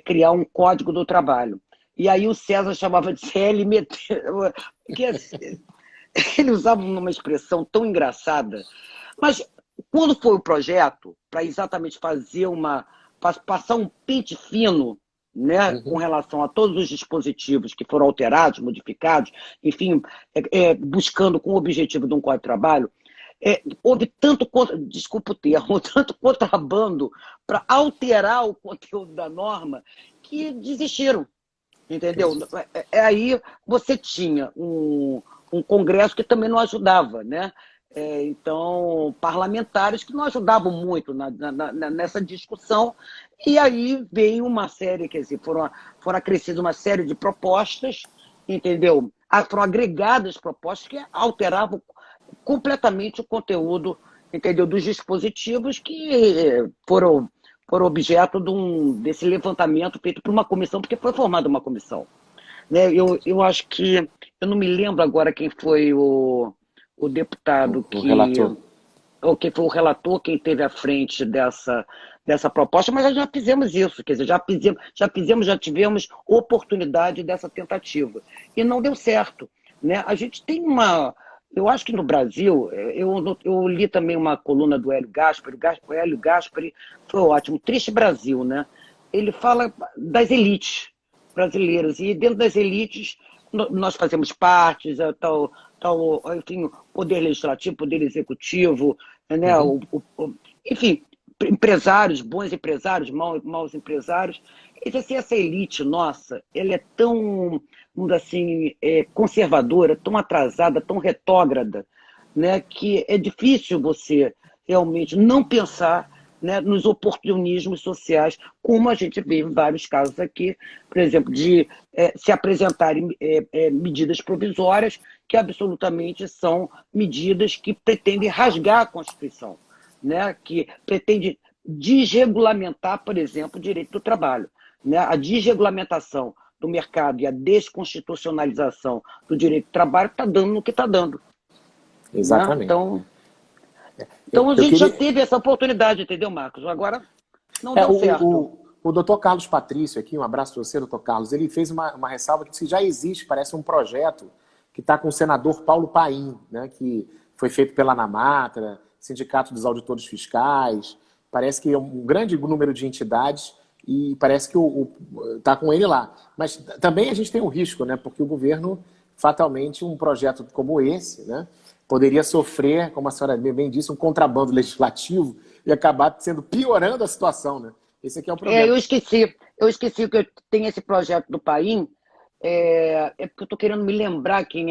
criar um Código do Trabalho. E aí o César chamava de CLMT, que ele usava uma expressão tão engraçada. Mas quando foi o projeto, para exatamente passar um pente fino, né, com relação a todos os dispositivos que foram alterados, modificados, enfim, buscando com o objetivo de um Código de Trabalho, houve desculpa o termo, tanto contrabando para alterar o conteúdo da norma que desistiram, entendeu? Aí você tinha um Congresso que também não ajudava, né? Então, parlamentares que não ajudavam muito nessa discussão, e aí veio uma série, quer dizer, foram acrescidas uma série de propostas, entendeu? Foram agregadas propostas que alteravam completamente o conteúdo, entendeu, dos dispositivos que foram objeto desse levantamento feito por uma comissão, porque foi formada uma comissão. Né? Eu acho que, eu não me lembro agora quem foi o deputado o relator. Ou quem foi o relator, quem esteve à frente dessa proposta, mas nós já fizemos isso, quer dizer, já tivemos oportunidade dessa tentativa. E não deu certo. Né? A gente tem eu acho que no Brasil, eu li também uma coluna do Hélio Gaspari, o Hélio Gaspari foi ótimo, Triste Brasil, né? Ele fala das elites brasileiras, e dentro das elites nós fazemos parte, enfim, poder legislativo, poder executivo, né? Enfim, empresários, bons empresários, maus empresários. E assim, essa elite nossa, ela é tão, vamos dizer assim, conservadora, tão atrasada, tão retrógrada, né, que é difícil você realmente não pensar, né, nos oportunismos sociais, como a gente vê em vários casos aqui, por exemplo, de se apresentarem medidas provisórias que absolutamente são medidas que pretendem rasgar a Constituição, né, que pretende desregulamentar, por exemplo, o direito do trabalho. Né? A desregulamentação do mercado e a desconstitucionalização do direito do trabalho está dando no que está dando. Né? Exatamente. Então a gente já teve essa oportunidade, entendeu, Marcos? Agora não deu certo. O doutor Carlos Patrício aqui, um abraço para você, doutor Carlos, ele fez uma ressalva que já existe, parece um projeto que está com o senador Paulo Paim, né, que foi feito pela ANAMATRA, Sindicato dos Auditores Fiscais, parece que é um grande número de entidades e parece que está com ele lá. Mas também a gente tem um risco, né, porque o governo, fatalmente, um projeto como esse, né, poderia sofrer, como a senhora bem disse, um contrabando legislativo e acabar piorando a situação, né? Esse aqui é o problema. Eu esqueci que tem esse projeto do Paim, porque eu estou querendo me lembrar quem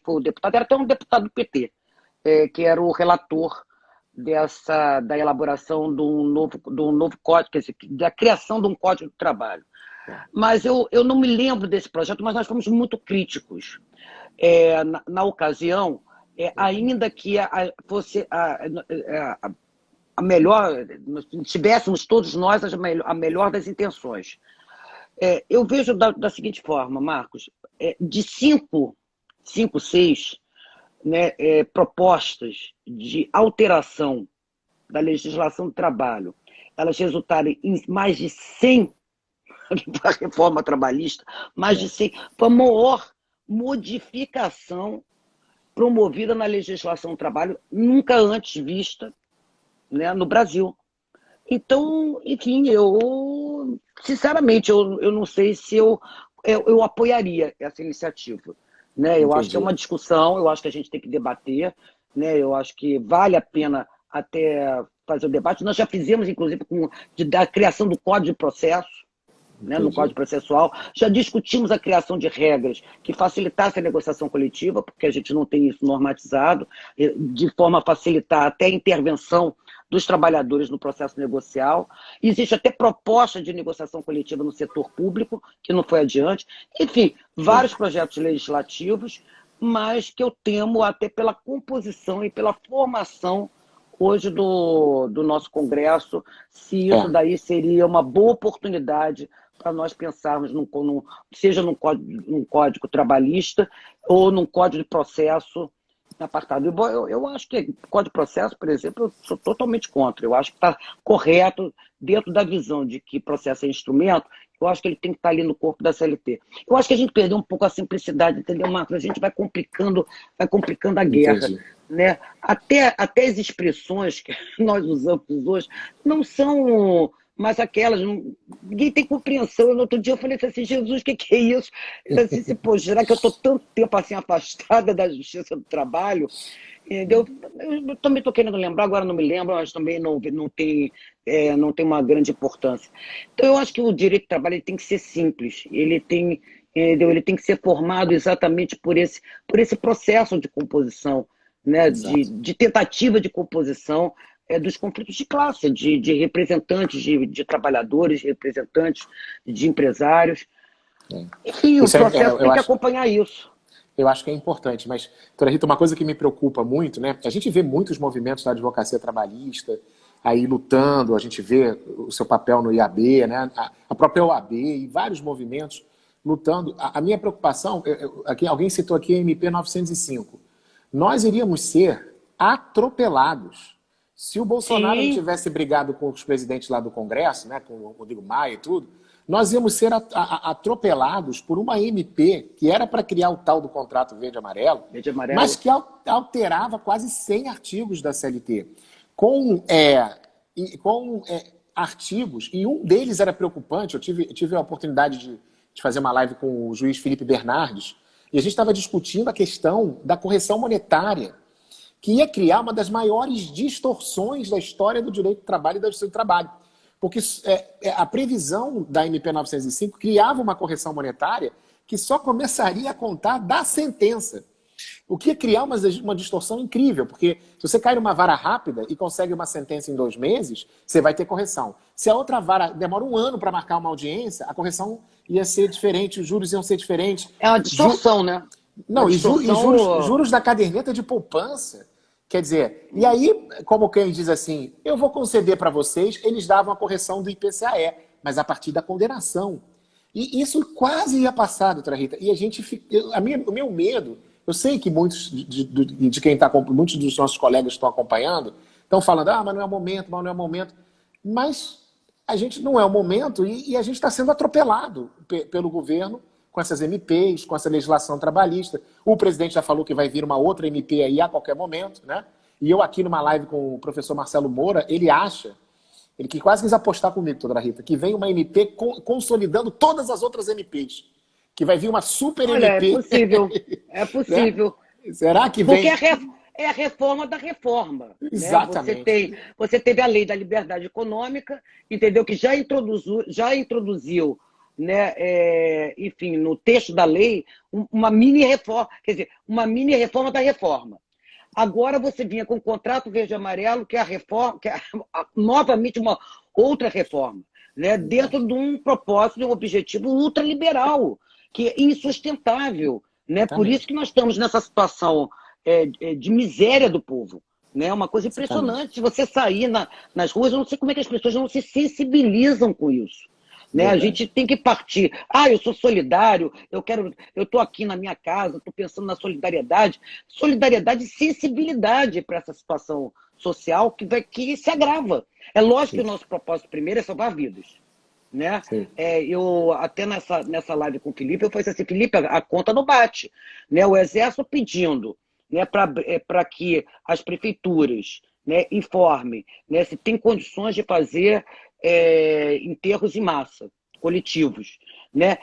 foi o deputado, era até um deputado do PT, que era o relator da elaboração de um novo código, quer dizer, da criação de um código de trabalho. Mas eu não me lembro desse projeto, mas nós fomos muito críticos. Na ocasião, ainda que fosse a melhor, tivéssemos todos nós a melhor das intenções. Eu vejo da seguinte forma, Marcos, de 6, né, propostas de alteração da legislação do trabalho, elas resultarem em mais de 100 para a reforma trabalhista, mais de 100, foi a maior modificação promovida na legislação do trabalho, nunca antes vista, né, no Brasil. Então, enfim, sinceramente, eu não sei se eu apoiaria essa iniciativa. Né? Eu acho que é uma discussão, eu acho que a gente tem que debater, né? Eu acho que vale a pena até fazer o debate. Nós já fizemos, inclusive, da criação do Código de Processo, né, no Código Processual, já discutimos a criação de regras que facilitassem a negociação coletiva, porque a gente não tem isso normatizado, de forma a facilitar até a intervenção dos trabalhadores no processo negocial. Existe até proposta de negociação coletiva no setor público, que não foi adiante. Enfim, vários projetos legislativos, mas que eu temo até pela composição e pela formação hoje do nosso Congresso, se isso daí seria uma boa oportunidade para nós pensarmos, seja num código trabalhista ou num código de processo apartado. Eu acho que código de processo, por exemplo, eu sou totalmente contra. Eu acho que está correto dentro da visão de que processo é instrumento. Eu acho que ele tem que estar ali no corpo da CLT. Eu acho que a gente perdeu um pouco a simplicidade, entendeu, Marcos? A gente vai complicando a guerra. Né? Até as expressões que nós usamos hoje não são mais aquelas. Ninguém tem compreensão. No outro dia eu falei assim, Jesus, o que é isso? Eu disse assim, pô, será que eu estou tanto tempo assim afastada da justiça do trabalho? Entendeu? Eu também estou querendo lembrar, agora não me lembro, mas também não tem uma grande importância. Então eu acho que o direito do trabalho ele tem que ser simples, ele tem que ser formado exatamente por esse processo de composição, né? de tentativa de composição dos conflitos de classe, de representantes de trabalhadores, representantes de empresários. Enfim, o processo tem que acompanhar isso. Eu acho que é importante, mas, doutora Rita, uma coisa que me preocupa muito, né? A gente vê muitos movimentos da advocacia trabalhista aí lutando, a gente vê o seu papel no IAB, né? A própria OAB e vários movimentos lutando. A minha preocupação, aqui, alguém citou aqui a MP 905. Nós iríamos ser atropelados. Se o Bolsonaro não tivesse brigado com os presidentes lá do Congresso, né, com o Rodrigo Maia e tudo, nós íamos ser atropelados por uma MP que era para criar o tal do contrato verde-amarelo, mas que alterava quase 100 artigos da CLT, com artigos, e um deles era preocupante. Eu tive a oportunidade de fazer uma live com o juiz Felipe Bernardes, e a gente estava discutindo a questão da correção monetária, que ia criar uma das maiores distorções da história do direito do trabalho e da justiça do trabalho. Porque a previsão da MP 905 criava uma correção monetária que só começaria a contar da sentença. O que ia criar uma distorção incrível, porque se você cai numa vara rápida e consegue uma sentença em 2 meses, você vai ter correção. Se a outra vara demora 1 ano para marcar uma audiência, a correção ia ser diferente, os juros iam ser diferentes. É uma distorção, né? Não, Uma e distorção... juros da caderneta de poupança. Quer dizer, e aí, como quem diz assim, eu vou conceder para vocês, eles davam a correção do IPCAE, mas a partir da condenação. E isso quase ia passar, doutora Rita. E a gente o meu medo, eu sei que muitos muitos dos nossos colegas estão acompanhando, estão falando, mas não é o momento, mas não é o momento. Mas a gente não é o momento e a gente está sendo atropelado pelo governo com essas MPs, com essa legislação trabalhista. O presidente já falou que vai vir uma outra MP aí a qualquer momento, né? E eu aqui numa live com o professor Marcelo Moura, ele que quase quis apostar comigo, doutora Rita, que vem uma MP consolidando todas as outras MPs. Que vai vir uma super Olha, MP. é possível. É possível. Né? Será que vem? Porque é a reforma da reforma. Exatamente. Né? Você teve a lei da liberdade econômica, entendeu? Que já introduziu, né, enfim, no texto da lei, uma mini reforma, quer dizer, uma mini reforma da reforma. Agora você vinha com o contrato verde e amarelo, que é a reforma, novamente uma outra reforma, né, dentro de um propósito, de um objetivo ultraliberal, que é insustentável. Né? Por isso que nós estamos nessa situação de miséria do povo. Né? Uma coisa impressionante. Se você sair nas ruas, eu não sei como é que as pessoas não se sensibilizam com isso. Né? A gente tem que partir. Eu sou solidário, eu estou aqui na minha casa, estou pensando na solidariedade. Solidariedade e sensibilidade para essa situação social que se agrava. É lógico que o nosso propósito primeiro é salvar vidas. Né? Eu até nessa live com o Felipe, eu falei assim, Felipe, a conta não bate. Né? O Exército pedindo, né, para que as prefeituras, né, informem, né, se tem condições de fazer enterros em massa, coletivos. Né?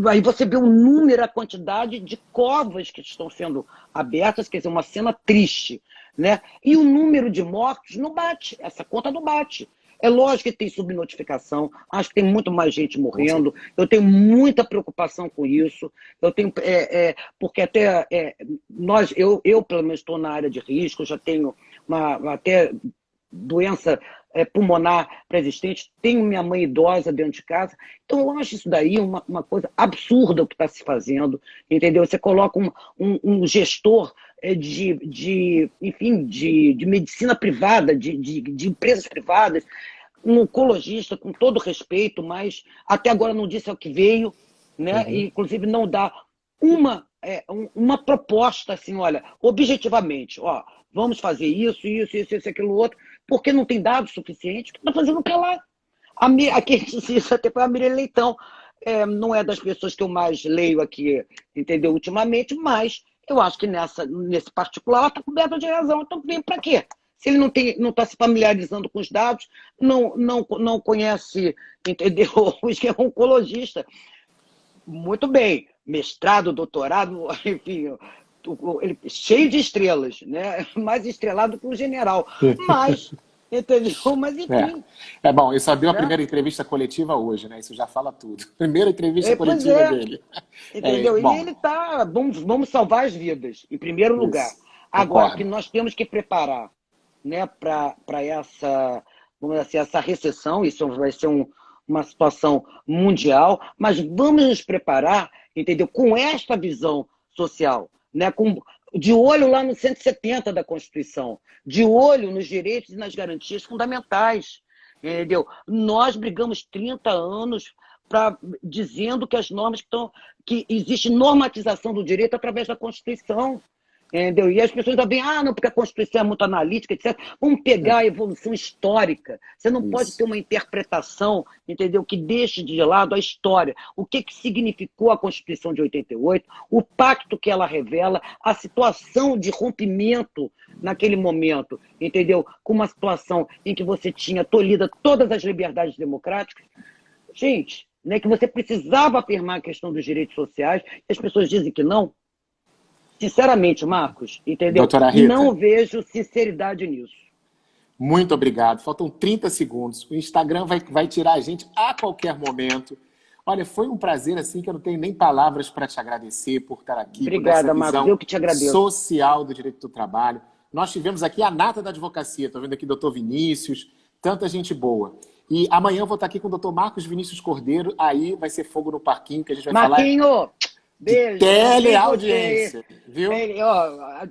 Aí você vê o número, a quantidade de covas que estão sendo abertas, quer dizer, uma cena triste. Né? E o número de mortos não bate, essa conta não bate. É lógico que tem subnotificação, acho que tem muito mais gente morrendo, eu tenho muita preocupação com isso, eu tenho, porque até eu pelo menos estou na área de risco, já tenho até doença pulmonar pré-existente, tenho minha mãe idosa dentro de casa, então eu acho isso daí uma coisa absurda o que está se fazendo, entendeu? Você coloca um gestor enfim, de medicina privada, de empresas privadas, um oncologista, com todo respeito, mas até agora não disse ao que veio, né? E, inclusive não dá uma proposta assim, olha, objetivamente, vamos fazer isso, aquilo, outro, porque não tem dados suficientes, está fazendo o que lá. Aqui a gente disse até para a Miriam Leitão, não é das pessoas que eu mais leio aqui, entendeu, ultimamente, mas eu acho que nesse particular ela está coberta de razão. Então, vem para quê? Se ele não está se familiarizando com os dados, não conhece, entendeu, o esquema oncologista. Muito bem, mestrado, doutorado, enfim, ele, cheio de estrelas, né? Mais estrelado que um general. Mas, entendeu? Mas, enfim. Bom, ele só deu a primeira entrevista coletiva hoje, né? Isso já fala tudo. Primeira entrevista coletiva dele. Entendeu? E ele está... Vamos salvar as vidas, em primeiro lugar. Agora, que nós temos que preparar, né, para essa, vamos dizer assim, essa recessão, isso vai ser uma situação mundial, mas vamos nos preparar, entendeu? Com esta visão social, né? De olho lá no 170 da Constituição, de olho nos direitos e nas garantias fundamentais, entendeu? Nós brigamos 30 anos dizendo que as normas que existe normatização do direito através da Constituição. Entendeu? E as pessoas já veem, não, porque a Constituição é muito analítica, etc. Vamos pegar a evolução histórica. Você não pode ter uma interpretação, entendeu, que deixe de lado a história. O que significou a Constituição de 88, o pacto que ela revela, a situação de rompimento naquele momento, entendeu? Com uma situação em que você tinha tolhida todas as liberdades democráticas. Gente, né, que você precisava afirmar a questão dos direitos sociais, e as pessoas dizem que não. Sinceramente, Marcos, entendeu? Doutora Rita. Não vejo sinceridade nisso. Muito obrigado. Faltam 30 segundos. O Instagram vai tirar a gente a qualquer momento. Olha, foi um prazer, assim, que eu não tenho nem palavras para te agradecer por estar aqui. Obrigada, por essa Marcos. visão Eu que te agradeço. social do direito do trabalho. Nós tivemos aqui a nata da advocacia. Estou vendo aqui o doutor Vinícius, tanta gente boa. E amanhã eu vou estar aqui com o doutor Marcos Vinícius Cordeiro. Aí vai ser fogo no parquinho, que a gente vai Marquinho, falar beijo. de teleaudiência. Viu?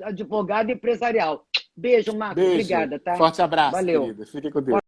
Advogado empresarial. Beijo, Marcos. Beijo. Obrigada, tá? Forte abraço, Valeu. querida. Fique com Deus.